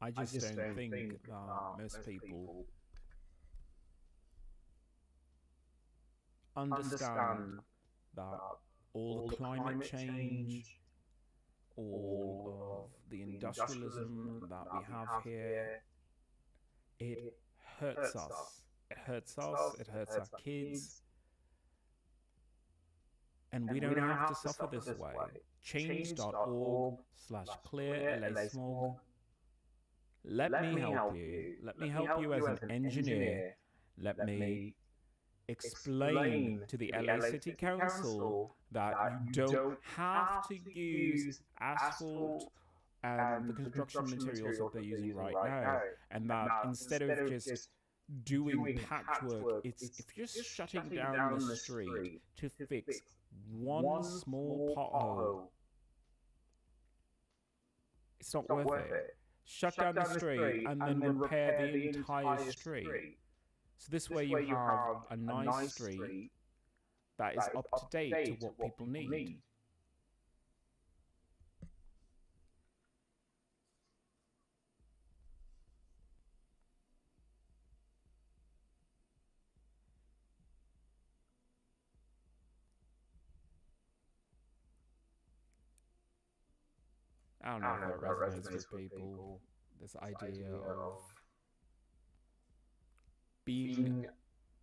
Speaker 3: I just don't think that most people understand that all the climate change, all of the industrialism that we have here, it hurts us. It hurts us, it hurts our kids. And we don't have to suffer this way. Change.org/clear LA smog. Let me help you. Let me help you as an engineer. Let me explain to the LA City Council that you don't have to use asphalt and the construction materials that they're using right now. And that instead of just doing patchwork, it's if you're just shutting down the street to fix one small pothole, it's not worth it. Shut down the street and then repair the entire street. So this way you have a nice street that is up to date to what people need. I don't know if that resonates with people. This idea of being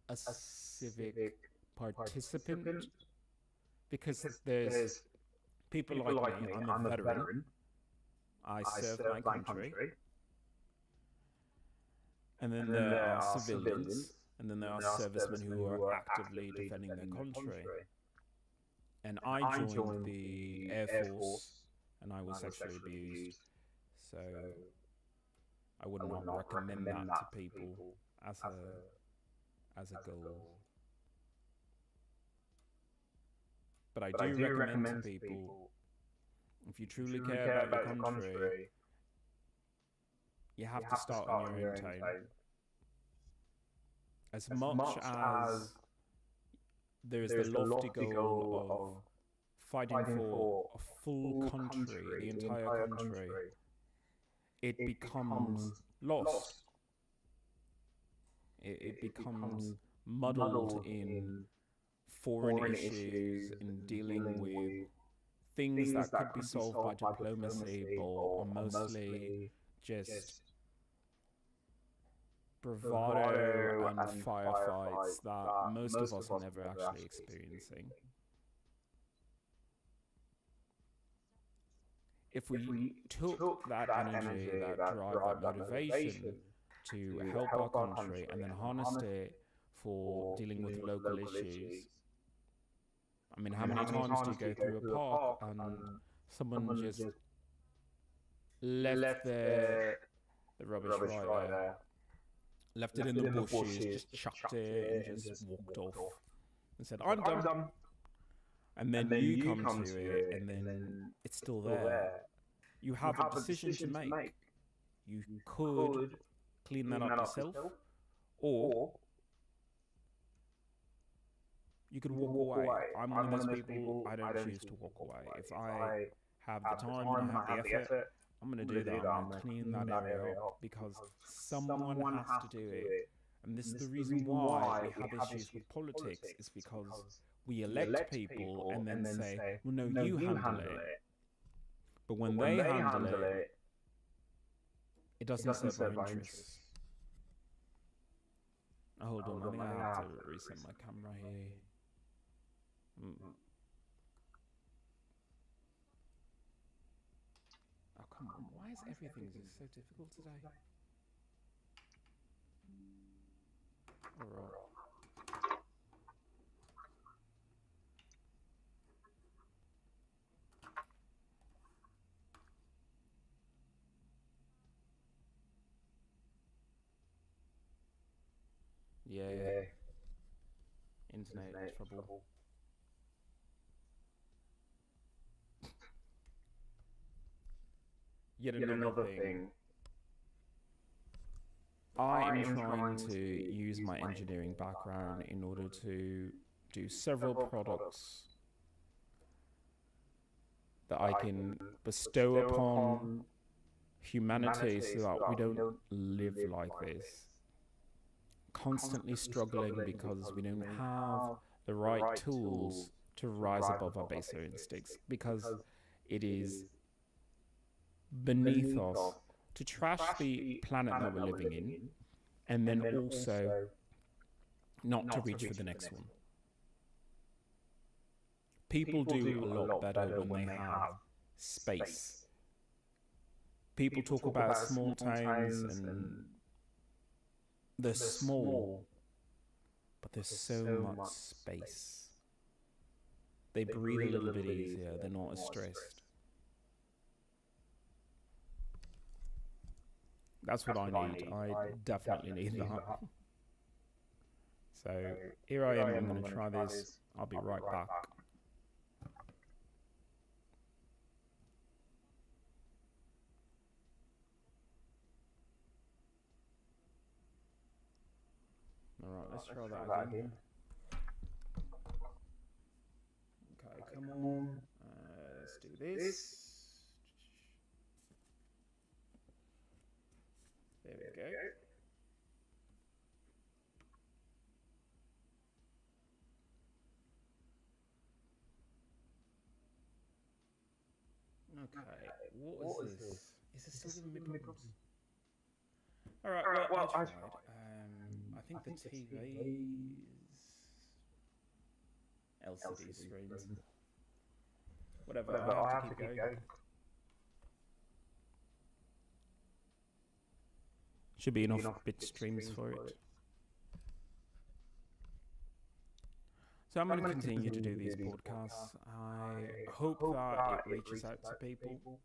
Speaker 3: a civic participant, because there's people like me. I'm a veteran. I
Speaker 1: I
Speaker 3: serve my
Speaker 1: serve my
Speaker 3: country.
Speaker 1: country.
Speaker 3: And then
Speaker 1: And then
Speaker 3: there
Speaker 1: there
Speaker 3: are
Speaker 1: are
Speaker 3: civilians.
Speaker 1: civilians.
Speaker 3: And then
Speaker 1: And
Speaker 3: there
Speaker 1: then
Speaker 3: are
Speaker 1: there are
Speaker 3: servicemen
Speaker 1: servicemen
Speaker 3: who are
Speaker 1: who are
Speaker 3: actively
Speaker 1: actively
Speaker 3: defending their
Speaker 1: defending their
Speaker 3: country.
Speaker 1: country.
Speaker 3: And
Speaker 1: And
Speaker 3: I
Speaker 1: I
Speaker 3: joined
Speaker 1: joined
Speaker 3: the
Speaker 1: the
Speaker 3: Air
Speaker 1: Air
Speaker 3: Force,
Speaker 1: Force,
Speaker 3: and I
Speaker 1: and
Speaker 3: was
Speaker 1: I was
Speaker 3: sexually
Speaker 1: sexually
Speaker 3: abused.
Speaker 1: abused.
Speaker 3: So
Speaker 1: So
Speaker 3: I would
Speaker 1: I would
Speaker 3: not
Speaker 1: not
Speaker 3: recommend
Speaker 1: recommend
Speaker 3: that to
Speaker 1: that to
Speaker 3: people
Speaker 1: people
Speaker 3: as
Speaker 1: as
Speaker 3: a
Speaker 1: a
Speaker 3: goal.
Speaker 1: goal.
Speaker 3: But I
Speaker 1: But I
Speaker 3: do
Speaker 1: do
Speaker 3: recommend to
Speaker 1: recommend to
Speaker 3: people,
Speaker 1: people,
Speaker 3: if you
Speaker 1: if you
Speaker 3: truly
Speaker 1: truly
Speaker 3: care
Speaker 1: care
Speaker 3: about your
Speaker 1: about your
Speaker 3: country,
Speaker 1: country,
Speaker 3: you
Speaker 1: you
Speaker 3: have to
Speaker 1: have to
Speaker 3: start on
Speaker 1: start
Speaker 3: your
Speaker 1: on
Speaker 3: own
Speaker 1: your own
Speaker 3: time.
Speaker 1: time.
Speaker 3: As
Speaker 1: As
Speaker 3: much
Speaker 1: much
Speaker 3: as
Speaker 1: as
Speaker 3: there is
Speaker 1: there
Speaker 3: the
Speaker 1: is the
Speaker 3: lofty
Speaker 1: lofty
Speaker 3: goal
Speaker 1: goal
Speaker 3: of
Speaker 1: of
Speaker 3: fighting
Speaker 1: fighting
Speaker 3: for
Speaker 1: for
Speaker 3: a
Speaker 1: a
Speaker 3: full
Speaker 1: full
Speaker 3: country, the
Speaker 1: country, the
Speaker 3: entire
Speaker 1: entire
Speaker 3: country,
Speaker 1: country,
Speaker 3: it
Speaker 1: it
Speaker 3: becomes
Speaker 1: becomes
Speaker 3: lost.
Speaker 1: lost.
Speaker 3: It
Speaker 1: It
Speaker 3: becomes
Speaker 1: becomes
Speaker 3: muddled
Speaker 1: muddled
Speaker 3: in
Speaker 1: in
Speaker 3: foreign
Speaker 1: foreign
Speaker 3: issues,
Speaker 1: issues
Speaker 3: in
Speaker 1: and
Speaker 3: dealing
Speaker 1: dealing
Speaker 3: with
Speaker 1: with
Speaker 3: things
Speaker 1: things
Speaker 3: that could
Speaker 1: that
Speaker 3: be
Speaker 1: could be
Speaker 3: solved by
Speaker 1: solved by
Speaker 3: diplomacy, but
Speaker 1: diplomacy
Speaker 3: are
Speaker 1: or are
Speaker 3: mostly
Speaker 1: mostly
Speaker 3: just
Speaker 1: just
Speaker 3: bravado
Speaker 1: bravado
Speaker 3: and
Speaker 1: and
Speaker 3: firefights
Speaker 1: firefights
Speaker 3: that
Speaker 1: that
Speaker 3: most of
Speaker 1: most
Speaker 3: us
Speaker 1: of
Speaker 3: are
Speaker 1: us
Speaker 3: never
Speaker 1: are never
Speaker 3: actually
Speaker 1: actually
Speaker 3: experiencing.
Speaker 1: experiencing.
Speaker 3: If
Speaker 1: If
Speaker 3: we
Speaker 1: we
Speaker 3: took
Speaker 1: took
Speaker 3: that
Speaker 1: that
Speaker 3: energy,
Speaker 1: energy,
Speaker 3: that
Speaker 1: that
Speaker 3: drive, that
Speaker 1: drive, that
Speaker 3: motivation
Speaker 1: motivation
Speaker 3: to
Speaker 1: to
Speaker 3: help our
Speaker 1: help our
Speaker 3: country and
Speaker 1: country
Speaker 3: then
Speaker 1: and then
Speaker 3: harnessed
Speaker 1: harness
Speaker 3: it
Speaker 1: it
Speaker 3: for
Speaker 1: for
Speaker 3: dealing with
Speaker 1: dealing with
Speaker 3: local
Speaker 1: local
Speaker 3: issues.
Speaker 1: issues.
Speaker 3: I mean,
Speaker 1: I
Speaker 3: how
Speaker 1: mean,
Speaker 3: many
Speaker 1: how many
Speaker 3: times do you
Speaker 1: times do
Speaker 3: go
Speaker 1: you go
Speaker 3: through a
Speaker 1: through a
Speaker 3: park
Speaker 1: park
Speaker 3: and
Speaker 1: and
Speaker 3: someone
Speaker 1: someone
Speaker 3: just
Speaker 1: just
Speaker 3: left
Speaker 1: left
Speaker 3: the
Speaker 1: the
Speaker 3: rubbish
Speaker 1: rubbish
Speaker 3: right
Speaker 1: right
Speaker 3: there,
Speaker 1: there,
Speaker 3: left it in
Speaker 1: left
Speaker 3: the
Speaker 1: it in the
Speaker 3: bushes,
Speaker 1: bushes,
Speaker 3: just
Speaker 1: just
Speaker 3: chucked
Speaker 1: chucked
Speaker 3: it and
Speaker 1: it and
Speaker 3: just
Speaker 1: just
Speaker 3: walked
Speaker 1: walked
Speaker 3: off
Speaker 1: off
Speaker 3: and said,
Speaker 1: and said,
Speaker 3: I'm
Speaker 1: I'm
Speaker 3: done.
Speaker 1: done.
Speaker 3: And then
Speaker 1: And then
Speaker 3: you
Speaker 1: you
Speaker 3: come
Speaker 1: come
Speaker 3: to
Speaker 1: to
Speaker 3: it
Speaker 1: it
Speaker 3: and
Speaker 1: and
Speaker 3: then
Speaker 1: then
Speaker 3: it's
Speaker 1: it's
Speaker 3: still
Speaker 1: still
Speaker 3: there.
Speaker 1: there.
Speaker 3: You
Speaker 1: You
Speaker 3: have a
Speaker 1: have a
Speaker 3: decision to
Speaker 1: decision to
Speaker 3: make.
Speaker 1: make.
Speaker 3: You
Speaker 1: You
Speaker 3: could
Speaker 1: could
Speaker 3: clean that
Speaker 1: clean
Speaker 3: up
Speaker 1: that up
Speaker 3: yourself,
Speaker 1: yourself,
Speaker 3: or
Speaker 1: or
Speaker 3: you could
Speaker 1: you can
Speaker 3: walk
Speaker 1: walk
Speaker 3: away.
Speaker 1: away.
Speaker 3: I'm one of
Speaker 1: I'm one
Speaker 3: those
Speaker 1: of those
Speaker 3: people,
Speaker 1: people,
Speaker 3: I
Speaker 1: I
Speaker 3: don't
Speaker 1: don't
Speaker 3: choose to
Speaker 1: choose to
Speaker 3: walk
Speaker 1: walk
Speaker 3: away.
Speaker 1: away.
Speaker 3: If
Speaker 1: If
Speaker 3: I
Speaker 1: I
Speaker 3: have the
Speaker 1: have the
Speaker 3: time and I
Speaker 1: time and
Speaker 3: have
Speaker 1: I
Speaker 3: the
Speaker 1: have the
Speaker 3: effort,
Speaker 1: effort,
Speaker 3: I'm going to
Speaker 1: I'm
Speaker 3: do
Speaker 1: going to
Speaker 3: that.
Speaker 1: do
Speaker 3: I'm
Speaker 1: that.
Speaker 3: going
Speaker 1: I'm
Speaker 3: to
Speaker 1: going to
Speaker 3: clean that
Speaker 1: clean that
Speaker 3: area
Speaker 1: area
Speaker 3: up
Speaker 1: up
Speaker 3: because
Speaker 1: because
Speaker 3: someone
Speaker 1: someone
Speaker 3: has
Speaker 1: has
Speaker 3: to do
Speaker 1: to do
Speaker 3: it.
Speaker 1: it.
Speaker 3: And this
Speaker 1: And
Speaker 3: is
Speaker 1: this
Speaker 3: the
Speaker 1: is the
Speaker 3: reason
Speaker 1: reason
Speaker 3: why we
Speaker 1: why we
Speaker 3: have
Speaker 1: have
Speaker 3: issues with
Speaker 1: issues with
Speaker 3: politics, is
Speaker 1: politics, is
Speaker 3: because
Speaker 1: because
Speaker 3: we
Speaker 1: we
Speaker 3: elect
Speaker 1: elect
Speaker 3: people and
Speaker 1: people
Speaker 3: then
Speaker 1: and then
Speaker 3: say,
Speaker 1: say,
Speaker 3: well, no,
Speaker 1: no,
Speaker 3: you
Speaker 1: you
Speaker 3: handle
Speaker 1: handle
Speaker 3: it.
Speaker 1: it.
Speaker 3: But
Speaker 1: But
Speaker 3: when
Speaker 1: when
Speaker 3: they
Speaker 1: they
Speaker 3: handle
Speaker 1: handle
Speaker 3: it,
Speaker 1: it,
Speaker 3: it
Speaker 1: it
Speaker 3: doesn't
Speaker 1: doesn't
Speaker 3: serve our
Speaker 1: serve our
Speaker 3: interests.
Speaker 1: interests.
Speaker 3: Oh, hold on,
Speaker 1: Hold
Speaker 3: I
Speaker 1: on,
Speaker 3: think
Speaker 1: I
Speaker 3: I
Speaker 1: think I
Speaker 3: have to
Speaker 1: have to
Speaker 3: reset my
Speaker 1: reset my
Speaker 3: camera
Speaker 1: camera
Speaker 3: here.
Speaker 1: here.
Speaker 3: Oh, come on, why is everything just so difficult today? Alright. Yeah,
Speaker 1: Yeah,
Speaker 3: internet
Speaker 1: internet
Speaker 3: trouble.
Speaker 1: trouble.
Speaker 3: Yet
Speaker 1: Yet
Speaker 3: another
Speaker 1: another
Speaker 3: thing.
Speaker 1: thing.
Speaker 3: I
Speaker 1: I
Speaker 3: am
Speaker 1: am
Speaker 3: trying
Speaker 1: trying
Speaker 3: to
Speaker 1: to
Speaker 3: use
Speaker 1: use
Speaker 3: my
Speaker 1: my
Speaker 3: engineering
Speaker 1: engineering
Speaker 3: background
Speaker 1: background
Speaker 3: in
Speaker 1: in
Speaker 3: order
Speaker 1: order
Speaker 3: to
Speaker 1: to
Speaker 3: do
Speaker 1: do
Speaker 3: several
Speaker 1: several
Speaker 3: products
Speaker 1: products
Speaker 3: that
Speaker 1: that
Speaker 3: I
Speaker 1: I
Speaker 3: can
Speaker 1: can
Speaker 3: bestow
Speaker 1: bestow
Speaker 3: upon
Speaker 1: upon
Speaker 3: humanity
Speaker 1: humanity
Speaker 3: so
Speaker 1: so
Speaker 3: that we
Speaker 1: that we
Speaker 3: don't
Speaker 1: don't
Speaker 3: live
Speaker 1: live
Speaker 3: like
Speaker 1: like
Speaker 3: this.
Speaker 1: this.
Speaker 3: Constantly
Speaker 1: Constantly
Speaker 3: struggling
Speaker 1: struggling
Speaker 3: because
Speaker 1: because
Speaker 3: we
Speaker 1: we
Speaker 3: don't
Speaker 1: don't
Speaker 3: have
Speaker 1: have
Speaker 3: the
Speaker 1: the
Speaker 3: right
Speaker 1: right
Speaker 3: tools
Speaker 1: tools
Speaker 3: to
Speaker 1: to
Speaker 3: rise
Speaker 1: rise
Speaker 3: above our
Speaker 1: above our
Speaker 3: baser
Speaker 1: baser
Speaker 3: instincts,
Speaker 1: instincts,
Speaker 3: because
Speaker 1: because
Speaker 3: it
Speaker 1: it
Speaker 3: is
Speaker 1: is
Speaker 3: beneath
Speaker 1: beneath
Speaker 3: us
Speaker 1: us
Speaker 3: to
Speaker 1: to
Speaker 3: trash
Speaker 1: trash
Speaker 3: the
Speaker 1: the
Speaker 3: planet that
Speaker 1: planet
Speaker 3: we're
Speaker 1: that we're
Speaker 3: living
Speaker 1: living
Speaker 3: in,
Speaker 1: in,
Speaker 3: and then
Speaker 1: and then
Speaker 3: also
Speaker 1: also
Speaker 3: not to
Speaker 1: not to
Speaker 3: reach for
Speaker 1: reach
Speaker 3: the
Speaker 1: for the
Speaker 3: next
Speaker 1: next
Speaker 3: one.
Speaker 1: one.
Speaker 3: People
Speaker 1: People
Speaker 3: do a
Speaker 1: do a
Speaker 3: lot
Speaker 1: lot
Speaker 3: better
Speaker 1: better
Speaker 3: when they
Speaker 1: when they
Speaker 3: have
Speaker 1: have
Speaker 3: space.
Speaker 1: space.
Speaker 3: People
Speaker 1: People
Speaker 3: talk
Speaker 1: talk
Speaker 3: about
Speaker 1: about
Speaker 3: small
Speaker 1: small
Speaker 3: towns
Speaker 1: towns
Speaker 3: and
Speaker 1: and
Speaker 3: they're
Speaker 1: they're
Speaker 3: small,
Speaker 1: small,
Speaker 3: but
Speaker 1: but
Speaker 3: there's
Speaker 1: there's
Speaker 3: so
Speaker 1: so
Speaker 3: much
Speaker 1: much space.
Speaker 3: space. They
Speaker 1: They
Speaker 3: breathe a
Speaker 1: breathe a
Speaker 3: little bit
Speaker 1: little bit
Speaker 3: easier, they're
Speaker 1: easier,
Speaker 3: not
Speaker 1: they're
Speaker 3: as
Speaker 1: not as
Speaker 3: stressed.
Speaker 1: stressed.
Speaker 3: That's what
Speaker 1: That's
Speaker 3: I
Speaker 1: what I
Speaker 3: need.
Speaker 1: need.
Speaker 3: I
Speaker 1: I
Speaker 3: definitely
Speaker 1: definitely
Speaker 3: need
Speaker 1: need
Speaker 3: that.
Speaker 1: that.
Speaker 3: So
Speaker 1: So
Speaker 3: here I
Speaker 1: here
Speaker 3: am,
Speaker 1: I
Speaker 3: I'm
Speaker 1: am,
Speaker 3: going
Speaker 1: I'm
Speaker 3: to
Speaker 1: going to
Speaker 3: try
Speaker 1: try
Speaker 3: this.
Speaker 1: this.
Speaker 3: I'll be
Speaker 1: I'll be
Speaker 3: right
Speaker 1: right
Speaker 3: back.
Speaker 1: back.
Speaker 3: Alright, let's try
Speaker 1: Let's try
Speaker 3: that
Speaker 1: that
Speaker 3: again.
Speaker 1: again.
Speaker 3: Okay,
Speaker 1: Okay,
Speaker 3: come
Speaker 1: come
Speaker 3: on.
Speaker 1: on.
Speaker 3: Let's do
Speaker 1: Let's do
Speaker 3: this.
Speaker 1: this.
Speaker 3: There
Speaker 1: There
Speaker 3: we
Speaker 1: we
Speaker 3: go.
Speaker 1: go.
Speaker 3: Okay, what
Speaker 1: What
Speaker 3: is
Speaker 1: is
Speaker 3: this?
Speaker 1: this?
Speaker 3: Is this
Speaker 1: Is
Speaker 3: still
Speaker 1: this
Speaker 3: giving me
Speaker 1: still giving me
Speaker 3: problems?
Speaker 1: problems?
Speaker 3: Alright,
Speaker 1: Alright,
Speaker 3: well, I
Speaker 1: I
Speaker 3: tried.
Speaker 1: tried.
Speaker 3: I think
Speaker 1: I
Speaker 3: the
Speaker 1: think the
Speaker 3: TV's LCD
Speaker 1: LCD
Speaker 3: screens.
Speaker 1: screens.
Speaker 3: Whatever,
Speaker 1: Whatever,
Speaker 3: I have
Speaker 1: I
Speaker 3: to
Speaker 1: have to
Speaker 3: keep
Speaker 1: keep
Speaker 3: going.
Speaker 1: going.
Speaker 3: Should be enough bit streams for it. So I'm going to continue to do these podcasts. I hope that it reaches out to people,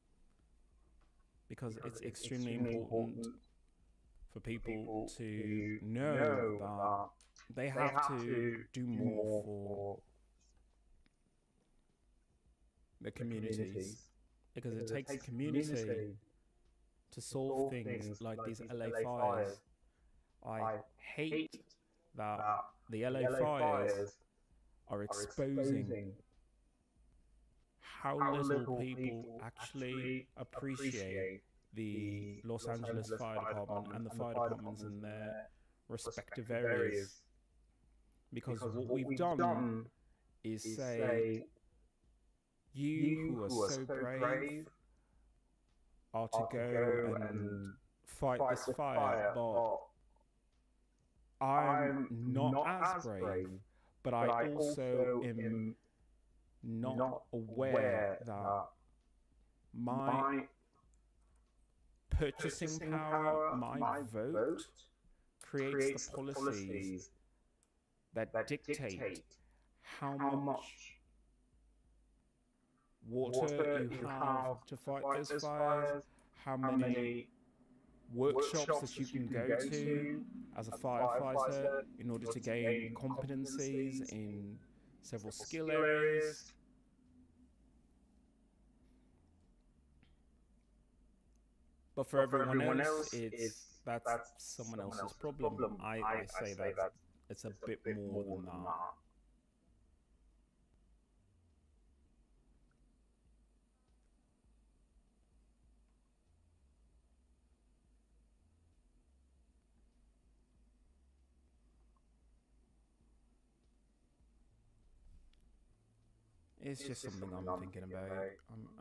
Speaker 3: because it's extremely important for people to know that they have to do more for the communities, because it takes a community to solve things like these LA fires. I hate that the LA fires are exposing how little people actually appreciate the Los Angeles Fire Department and the fire departments in their respective areas. Because what we've done is say, you who are so brave are to go and fight this fire, but I'm not as brave, but I also am not aware that my purchasing power, my vote, creates the policies that dictate how much water you have to fight those fires, how many workshops that you can go to as a firefighter in order to gain competencies in several skill areas. But for everyone else, that's someone else's problem. I say that it's a bit more than that. It's just something I'm thinking about.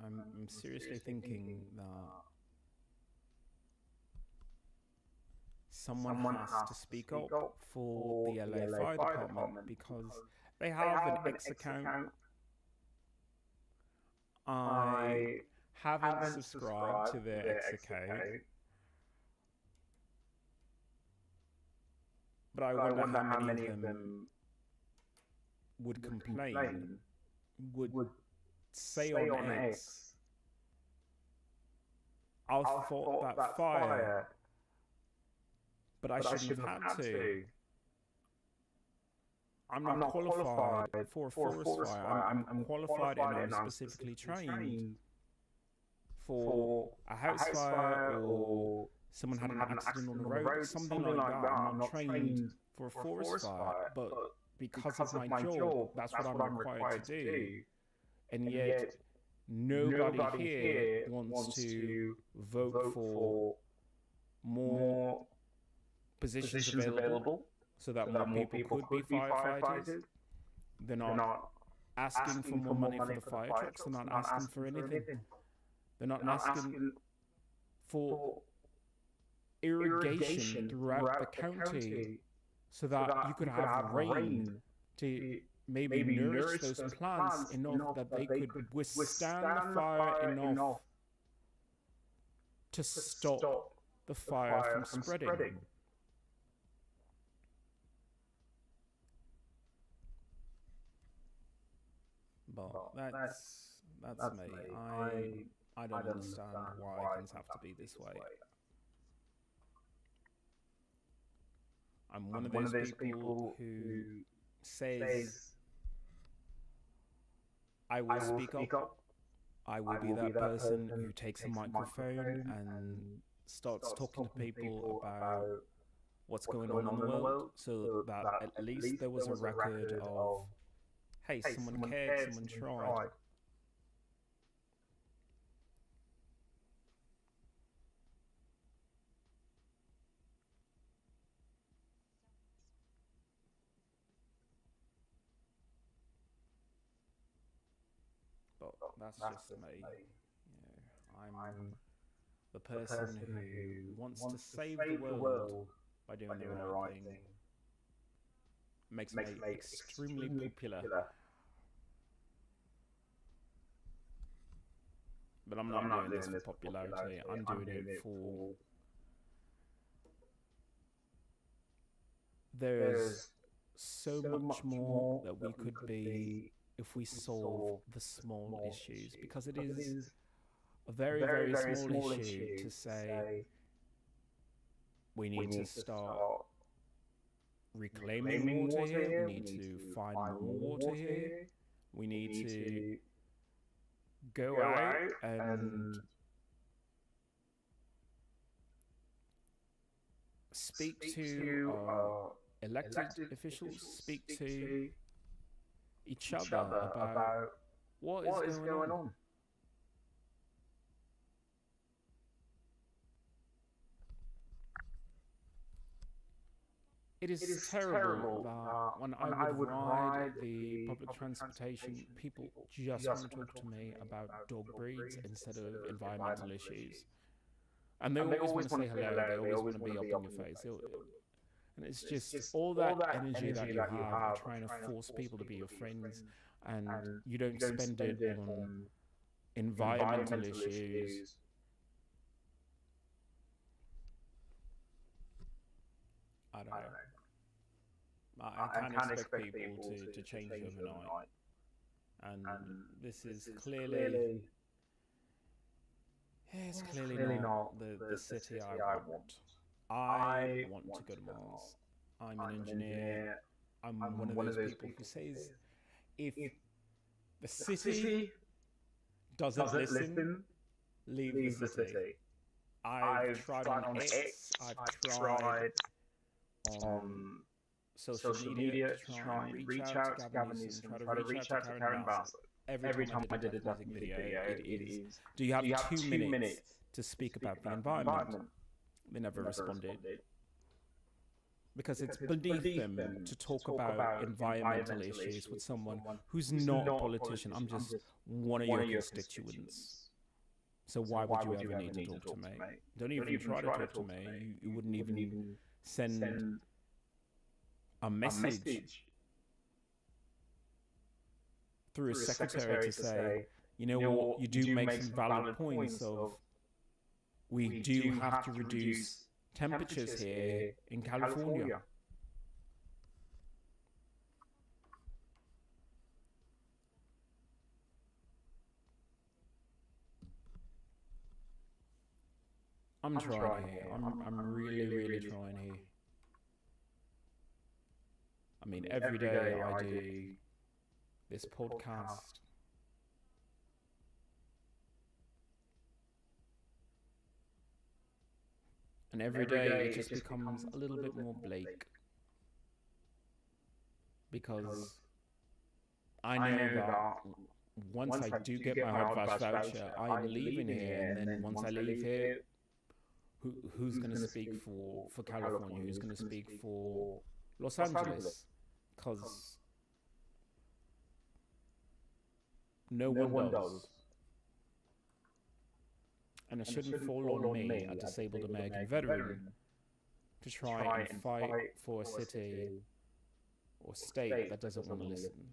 Speaker 3: I'm seriously thinking that someone has to speak up for the LA Fire Department, because they have an X account. I haven't subscribed to their X account, but I wonder how many of them would complain, would say on X, I fought that fire, but I shouldn't have had to. I'm not qualified for a forest fire. I'm qualified and I'm specifically trained for a house fire, or someone had an accident on the road, something like that. I'm not trained for a forest fire, but because of my job, that's what I'm required to do. And yet, nobody here wants to vote for more positions available so that more people could be firefighters. They're not asking for more money for the fire trucks. They're not asking for anything. They're not asking for irrigation throughout the county so that you could have rain to maybe nourish those plants enough that they could withstand the fire enough to stop the fire from spreading. But that's me. I don't understand why things have to be this way. I'm one of those people who says, I will speak up. I will be that person who takes a microphone and starts talking to people about what's going on in the world, so that at least there was a record of, hey, someone cared, someone tried. But that's just me. You know, I'm the person who wants to save the world by doing the right thing. Makes me extremely popular. But I'm not doing this for popularity. I'm doing it for there's
Speaker 1: there's
Speaker 3: so
Speaker 1: so
Speaker 3: much
Speaker 1: much
Speaker 3: more
Speaker 1: more
Speaker 3: that we
Speaker 1: that we
Speaker 3: could
Speaker 1: could
Speaker 3: be
Speaker 1: be
Speaker 3: if we
Speaker 1: if we
Speaker 3: solve
Speaker 1: solve
Speaker 3: the
Speaker 1: the
Speaker 3: small
Speaker 1: small
Speaker 3: issues,
Speaker 1: issues,
Speaker 3: because it
Speaker 1: because it
Speaker 3: is
Speaker 1: is
Speaker 3: a
Speaker 1: a
Speaker 3: very,
Speaker 1: very,
Speaker 3: very
Speaker 1: very
Speaker 3: small
Speaker 1: small
Speaker 3: issue
Speaker 1: issue
Speaker 3: to
Speaker 1: to
Speaker 3: say
Speaker 1: say
Speaker 3: we
Speaker 1: we
Speaker 3: need to
Speaker 1: need to
Speaker 3: start
Speaker 1: start
Speaker 3: reclaiming
Speaker 1: reclaiming
Speaker 3: water
Speaker 1: water
Speaker 3: here, we
Speaker 1: here. We
Speaker 3: need
Speaker 1: need
Speaker 3: to
Speaker 1: to
Speaker 3: find
Speaker 1: find
Speaker 3: more
Speaker 1: more
Speaker 3: water
Speaker 1: water
Speaker 3: here,
Speaker 1: here.
Speaker 3: we
Speaker 1: We
Speaker 3: need
Speaker 1: need
Speaker 3: to
Speaker 1: to
Speaker 3: go
Speaker 1: go
Speaker 3: out
Speaker 1: out
Speaker 3: and
Speaker 1: and
Speaker 3: speak
Speaker 1: speak
Speaker 3: to
Speaker 1: to
Speaker 3: elected
Speaker 1: elected
Speaker 3: officials,
Speaker 1: officials,
Speaker 3: speak
Speaker 1: speak
Speaker 3: to
Speaker 1: to
Speaker 3: each
Speaker 1: each
Speaker 3: other
Speaker 1: other
Speaker 3: about
Speaker 1: about
Speaker 3: what is
Speaker 1: what is
Speaker 3: going
Speaker 1: going
Speaker 3: on.
Speaker 1: on.
Speaker 3: It
Speaker 1: It
Speaker 3: is
Speaker 1: is
Speaker 3: terrible
Speaker 1: terrible
Speaker 3: that
Speaker 1: that
Speaker 3: when I
Speaker 1: when I
Speaker 3: would
Speaker 1: would
Speaker 3: ride
Speaker 1: ride
Speaker 3: the
Speaker 1: the
Speaker 3: public
Speaker 1: public
Speaker 3: transportation,
Speaker 1: transportation,
Speaker 3: people
Speaker 1: people
Speaker 3: just want
Speaker 1: just
Speaker 3: to
Speaker 1: want to
Speaker 3: talk to
Speaker 1: talk to
Speaker 3: me
Speaker 1: me
Speaker 3: about
Speaker 1: about
Speaker 3: dog
Speaker 1: dog
Speaker 3: breeds
Speaker 1: breeds
Speaker 3: instead
Speaker 1: instead
Speaker 3: of
Speaker 1: of
Speaker 3: environmental
Speaker 1: environmental
Speaker 3: issues.
Speaker 1: issues.
Speaker 3: And they
Speaker 1: And they
Speaker 3: always want
Speaker 1: always
Speaker 3: to say
Speaker 1: want to say
Speaker 3: hello, they
Speaker 1: hello, they
Speaker 3: always want to
Speaker 1: always want
Speaker 3: be
Speaker 1: to
Speaker 3: up
Speaker 1: be
Speaker 3: in
Speaker 1: up
Speaker 3: your
Speaker 1: in your
Speaker 3: face.
Speaker 1: face.
Speaker 3: And it's
Speaker 1: It's
Speaker 3: just
Speaker 1: just
Speaker 3: all
Speaker 1: all
Speaker 3: that
Speaker 1: that
Speaker 3: energy that
Speaker 1: energy
Speaker 3: you
Speaker 1: that you
Speaker 3: have of
Speaker 1: have of
Speaker 3: trying to
Speaker 1: trying to
Speaker 3: force
Speaker 1: force
Speaker 3: people to be
Speaker 1: people
Speaker 3: your
Speaker 1: to be your
Speaker 3: friends,
Speaker 1: friends,
Speaker 3: and
Speaker 1: and
Speaker 3: you
Speaker 1: you
Speaker 3: don't
Speaker 1: don't
Speaker 3: spend it
Speaker 1: spend it
Speaker 3: on
Speaker 1: on
Speaker 3: environmental
Speaker 1: environmental
Speaker 3: issues.
Speaker 1: issues.
Speaker 3: I don't
Speaker 1: I
Speaker 3: know.
Speaker 1: don't know.
Speaker 3: I
Speaker 1: I
Speaker 3: can't
Speaker 1: can't
Speaker 3: expect
Speaker 1: expect
Speaker 3: people
Speaker 1: people
Speaker 3: to
Speaker 1: to
Speaker 3: change
Speaker 1: change
Speaker 3: overnight.
Speaker 1: overnight.
Speaker 3: And
Speaker 1: And
Speaker 3: this
Speaker 1: this
Speaker 3: is
Speaker 1: is
Speaker 3: clearly,
Speaker 1: clearly,
Speaker 3: it's
Speaker 1: it's
Speaker 3: clearly
Speaker 1: clearly
Speaker 3: not
Speaker 1: not
Speaker 3: the
Speaker 1: the
Speaker 3: city I
Speaker 1: city I
Speaker 3: want.
Speaker 1: want.
Speaker 3: I
Speaker 1: I
Speaker 3: want to
Speaker 1: want
Speaker 3: go
Speaker 1: to
Speaker 3: to
Speaker 1: go to
Speaker 3: Mars.
Speaker 1: Mars.
Speaker 3: I'm an
Speaker 1: I'm an
Speaker 3: engineer.
Speaker 1: engineer.
Speaker 3: I'm one
Speaker 1: I'm
Speaker 3: of
Speaker 1: one
Speaker 3: those
Speaker 1: of those
Speaker 3: people who
Speaker 1: people who
Speaker 3: says
Speaker 1: says
Speaker 3: if
Speaker 1: if
Speaker 3: the
Speaker 1: the
Speaker 3: city
Speaker 1: city
Speaker 3: doesn't
Speaker 1: doesn't
Speaker 3: listen,
Speaker 1: listen,
Speaker 3: leave the
Speaker 1: leave the
Speaker 3: city.
Speaker 1: city.
Speaker 3: I've
Speaker 1: I've
Speaker 3: tried
Speaker 1: tried
Speaker 3: on
Speaker 1: on
Speaker 3: X,
Speaker 1: X,
Speaker 3: I've
Speaker 1: I've
Speaker 3: tried
Speaker 1: tried
Speaker 3: on
Speaker 1: on
Speaker 3: social
Speaker 1: social
Speaker 3: media
Speaker 1: media
Speaker 3: to
Speaker 1: to
Speaker 3: try
Speaker 1: try
Speaker 3: and
Speaker 1: and
Speaker 3: reach
Speaker 1: reach
Speaker 3: out to
Speaker 1: out to
Speaker 3: Gavin
Speaker 1: Gavin
Speaker 3: Newsom,
Speaker 1: Newsom,
Speaker 3: try to
Speaker 1: try to
Speaker 3: reach out
Speaker 1: reach
Speaker 3: to
Speaker 1: out to
Speaker 3: Karen
Speaker 1: Karen
Speaker 3: Bass.
Speaker 1: Bass.
Speaker 3: Every
Speaker 1: Every
Speaker 3: time I
Speaker 1: time
Speaker 3: did a
Speaker 1: I did
Speaker 3: Deaf
Speaker 1: a Deaf
Speaker 3: Music
Speaker 1: Music
Speaker 3: video,
Speaker 1: video,
Speaker 3: it
Speaker 1: it
Speaker 3: is,
Speaker 1: is,
Speaker 3: do you
Speaker 1: do
Speaker 3: have
Speaker 1: you have
Speaker 3: 2 minutes
Speaker 1: 2 minutes
Speaker 3: to
Speaker 1: to
Speaker 3: speak
Speaker 1: speak
Speaker 3: about the
Speaker 1: about the
Speaker 3: environment?
Speaker 1: environment?
Speaker 3: They never
Speaker 1: They never
Speaker 3: responded.
Speaker 1: responded.
Speaker 3: Because it's
Speaker 1: Because it's
Speaker 3: beneath
Speaker 1: beneath
Speaker 3: them
Speaker 1: them
Speaker 3: to
Speaker 1: to
Speaker 3: talk
Speaker 1: talk
Speaker 3: about
Speaker 1: about
Speaker 3: environmental
Speaker 1: environmental
Speaker 3: issues with
Speaker 1: issues with
Speaker 3: someone
Speaker 1: someone
Speaker 3: who's
Speaker 1: who's
Speaker 3: not a
Speaker 1: not a
Speaker 3: politician. I'm
Speaker 1: politician. I'm
Speaker 3: just
Speaker 1: just
Speaker 3: one of
Speaker 1: one
Speaker 3: your
Speaker 1: of your
Speaker 3: constituents.
Speaker 1: constituents.
Speaker 3: So
Speaker 1: So
Speaker 3: why would
Speaker 1: why
Speaker 3: you
Speaker 1: would
Speaker 3: ever
Speaker 1: you
Speaker 3: need
Speaker 1: ever
Speaker 3: to
Speaker 1: need to
Speaker 3: talk to
Speaker 1: talk to
Speaker 3: me?
Speaker 1: me?
Speaker 3: Don't
Speaker 1: Don't
Speaker 3: even
Speaker 1: even
Speaker 3: try to
Speaker 1: try to
Speaker 3: talk to
Speaker 1: talk to
Speaker 3: me.
Speaker 1: me.
Speaker 3: You wouldn't
Speaker 1: You wouldn't
Speaker 3: even
Speaker 1: even
Speaker 3: send
Speaker 1: send
Speaker 3: a
Speaker 1: a
Speaker 3: message
Speaker 1: message
Speaker 3: through a
Speaker 1: through a
Speaker 3: secretary to
Speaker 1: secretary to
Speaker 3: say,
Speaker 1: say,
Speaker 3: you know
Speaker 1: you know
Speaker 3: what,
Speaker 1: what,
Speaker 3: you
Speaker 1: you
Speaker 3: do
Speaker 1: do
Speaker 3: make
Speaker 1: make
Speaker 3: some
Speaker 1: some
Speaker 3: valid
Speaker 1: valid
Speaker 3: points
Speaker 1: points
Speaker 3: of
Speaker 1: of
Speaker 3: we
Speaker 1: we
Speaker 3: do
Speaker 1: do
Speaker 3: have to
Speaker 1: have to
Speaker 3: reduce
Speaker 1: reduce
Speaker 3: temperatures
Speaker 1: temperatures
Speaker 3: here
Speaker 1: here
Speaker 3: in
Speaker 1: in
Speaker 3: California.
Speaker 1: California.
Speaker 3: I'm
Speaker 1: I'm
Speaker 3: trying
Speaker 1: trying
Speaker 3: here.
Speaker 1: here.
Speaker 3: I'm
Speaker 1: I'm
Speaker 3: really,
Speaker 1: really,
Speaker 3: really
Speaker 1: really
Speaker 3: trying here.
Speaker 1: trying.
Speaker 3: I mean,
Speaker 1: I mean,
Speaker 3: every
Speaker 1: every
Speaker 3: day
Speaker 1: day
Speaker 3: I
Speaker 1: I
Speaker 3: do
Speaker 1: do
Speaker 3: this
Speaker 1: this
Speaker 3: podcast.
Speaker 1: podcast.
Speaker 3: And
Speaker 1: And
Speaker 3: every
Speaker 1: every
Speaker 3: day it
Speaker 1: day it
Speaker 3: just
Speaker 1: just
Speaker 3: becomes
Speaker 1: becomes
Speaker 3: a
Speaker 1: a
Speaker 3: little
Speaker 1: little
Speaker 3: bit
Speaker 1: bit
Speaker 3: more
Speaker 1: more
Speaker 3: bleak
Speaker 1: bleak
Speaker 3: because
Speaker 1: because
Speaker 3: I
Speaker 1: I
Speaker 3: know
Speaker 1: know
Speaker 3: that
Speaker 1: that
Speaker 3: once I
Speaker 1: once I
Speaker 3: do
Speaker 1: do
Speaker 3: get my
Speaker 1: get my
Speaker 3: hard
Speaker 1: hard
Speaker 3: pass
Speaker 1: pass
Speaker 3: voucher,
Speaker 1: voucher,
Speaker 3: I
Speaker 1: I
Speaker 3: am
Speaker 1: am
Speaker 3: leaving
Speaker 1: leaving
Speaker 3: here.
Speaker 1: here.
Speaker 3: And
Speaker 1: And
Speaker 3: then
Speaker 1: then
Speaker 3: once I
Speaker 1: once I
Speaker 3: leave
Speaker 1: leave
Speaker 3: here,
Speaker 1: here,
Speaker 3: who's
Speaker 1: who's
Speaker 3: going to
Speaker 1: going to
Speaker 3: speak
Speaker 1: speak
Speaker 3: for
Speaker 1: for
Speaker 3: California?
Speaker 1: California?
Speaker 3: Who's
Speaker 1: Who's
Speaker 3: going to
Speaker 1: going to
Speaker 3: speak
Speaker 1: speak
Speaker 3: for
Speaker 1: for
Speaker 3: Los
Speaker 1: Los Angeles?
Speaker 3: Angeles? Because
Speaker 1: Because
Speaker 3: no
Speaker 1: no
Speaker 3: one
Speaker 1: one
Speaker 3: does.
Speaker 1: does.
Speaker 3: And it
Speaker 1: And it
Speaker 3: shouldn't
Speaker 1: shouldn't
Speaker 3: fall
Speaker 1: fall
Speaker 3: on
Speaker 1: on
Speaker 3: me, a
Speaker 1: me, a
Speaker 3: disabled
Speaker 1: disabled
Speaker 3: American
Speaker 1: American
Speaker 3: veteran,
Speaker 1: veteran,
Speaker 3: to
Speaker 1: to
Speaker 3: try
Speaker 1: try
Speaker 3: and
Speaker 1: and
Speaker 3: fight
Speaker 1: fight
Speaker 3: for a
Speaker 1: for a
Speaker 3: city
Speaker 1: city
Speaker 3: or
Speaker 1: or
Speaker 3: state that
Speaker 1: state that
Speaker 3: doesn't want
Speaker 1: doesn't
Speaker 3: to
Speaker 1: want to
Speaker 3: listen.
Speaker 1: listen.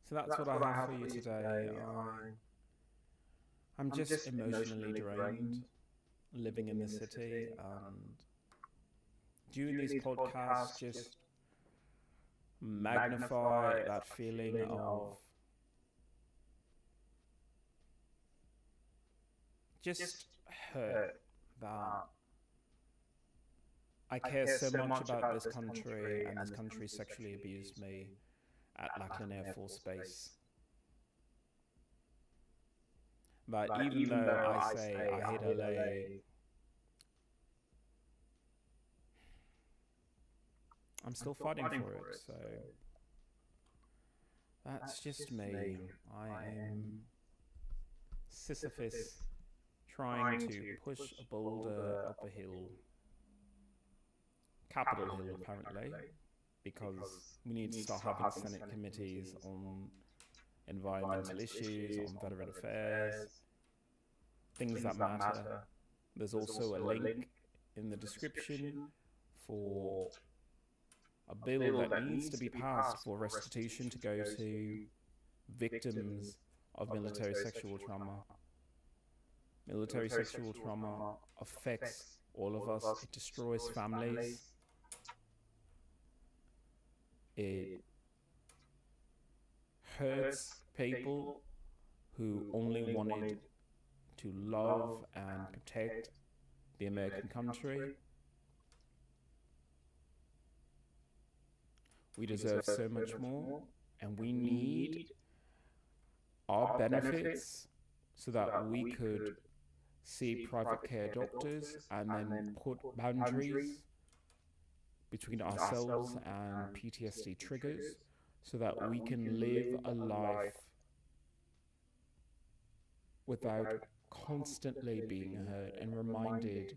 Speaker 3: So that's what
Speaker 1: That's
Speaker 3: I
Speaker 1: what I
Speaker 3: have
Speaker 1: have
Speaker 3: for you
Speaker 1: for you
Speaker 3: today.
Speaker 1: today.
Speaker 3: I'm
Speaker 1: I'm
Speaker 3: just
Speaker 1: just
Speaker 3: emotionally
Speaker 1: emotionally
Speaker 3: drained
Speaker 1: drained
Speaker 3: living in
Speaker 1: living
Speaker 3: the
Speaker 1: in the
Speaker 3: city,
Speaker 1: city.
Speaker 3: and doing
Speaker 1: Doing
Speaker 3: these
Speaker 1: these
Speaker 3: podcasts
Speaker 1: podcasts
Speaker 3: just
Speaker 1: just
Speaker 3: magnify
Speaker 1: magnify
Speaker 3: that
Speaker 1: that
Speaker 3: feeling
Speaker 1: feeling
Speaker 3: of
Speaker 1: of
Speaker 3: just
Speaker 1: just
Speaker 3: hurt
Speaker 1: hurt
Speaker 3: that
Speaker 1: that
Speaker 3: I
Speaker 1: I
Speaker 3: care
Speaker 1: care
Speaker 3: so
Speaker 1: so
Speaker 3: much
Speaker 1: much
Speaker 3: about
Speaker 1: about
Speaker 3: this
Speaker 1: this
Speaker 3: country,
Speaker 1: country
Speaker 3: and this
Speaker 1: and this
Speaker 3: country
Speaker 1: country
Speaker 3: sexually
Speaker 1: sexually
Speaker 3: abused
Speaker 1: abused
Speaker 3: me
Speaker 1: me
Speaker 3: at
Speaker 1: at
Speaker 3: Lackland
Speaker 1: Lackland
Speaker 3: Air
Speaker 1: Air
Speaker 3: Force
Speaker 1: Force
Speaker 3: Base.
Speaker 1: Base.
Speaker 3: But
Speaker 1: But
Speaker 3: even
Speaker 1: even
Speaker 3: though
Speaker 1: though
Speaker 3: I
Speaker 1: I
Speaker 3: say
Speaker 1: say
Speaker 3: I hate
Speaker 1: I hate
Speaker 3: LA,
Speaker 1: LA,
Speaker 3: I'm
Speaker 1: I'm
Speaker 3: still
Speaker 1: still
Speaker 3: fighting
Speaker 1: fighting
Speaker 3: for it.
Speaker 1: for it.
Speaker 3: So
Speaker 1: So
Speaker 3: that's
Speaker 1: that's
Speaker 3: just
Speaker 1: just
Speaker 3: me.
Speaker 1: me.
Speaker 3: I
Speaker 1: I
Speaker 3: am
Speaker 1: am
Speaker 3: Sisyphus
Speaker 1: Sisyphus
Speaker 3: trying
Speaker 1: trying
Speaker 3: to
Speaker 1: to
Speaker 3: push
Speaker 1: push
Speaker 3: a
Speaker 1: a
Speaker 3: boulder
Speaker 1: boulder
Speaker 3: up a
Speaker 1: up a
Speaker 3: hill,
Speaker 1: hill,
Speaker 3: Capitol
Speaker 1: Capitol
Speaker 3: Hill
Speaker 1: Hill
Speaker 3: apparently,
Speaker 1: apparently,
Speaker 3: because
Speaker 1: because
Speaker 3: we
Speaker 1: we
Speaker 3: need to
Speaker 1: need to
Speaker 3: start
Speaker 1: start
Speaker 3: having
Speaker 1: having
Speaker 3: Senate
Speaker 1: Senate
Speaker 3: committees
Speaker 1: committees
Speaker 3: on
Speaker 1: on
Speaker 3: environmental
Speaker 1: environmental
Speaker 3: issues,
Speaker 1: issues,
Speaker 3: on
Speaker 1: on
Speaker 3: veteran
Speaker 1: veteran
Speaker 3: affairs,
Speaker 1: affairs,
Speaker 3: things that
Speaker 1: things that
Speaker 3: matter.
Speaker 1: matter.
Speaker 3: There's also a link in the description for a bill that needs to be passed for restitution to go to victims of military sexual trauma. Military sexual trauma affects all of us. It destroys families. It hurts people who only wanted to love and protect the American country. We deserve so much more, and we need our benefits so that we could see private care doctors and then put boundaries between ourselves and PTSD triggers so that we can live a life without constantly being hurt and reminded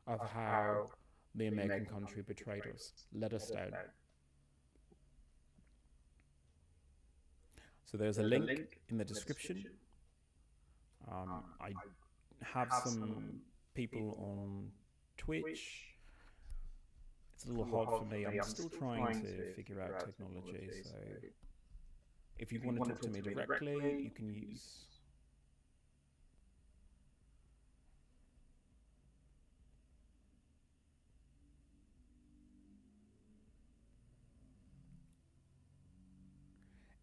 Speaker 3: of how the American country betrayed us, let us down. So there's a link in the description. I have some people on Twitch. It's a little hard for me. I'm still trying to figure out technology. So if you want to talk to me directly, you can use...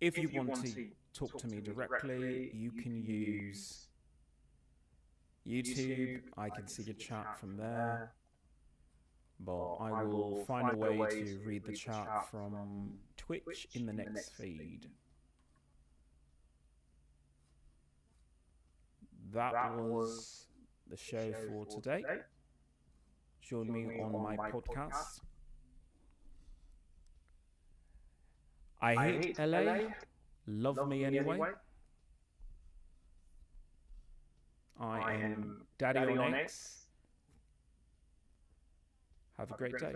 Speaker 3: If you want to talk to me directly, you can use YouTube. I can see your chat from there. But I will find a way to read the chat from Twitch in the next feed. That was the show for today. Join me on my podcast. I hate LA. Love me anyway. I am Daddy on X. Have a great day.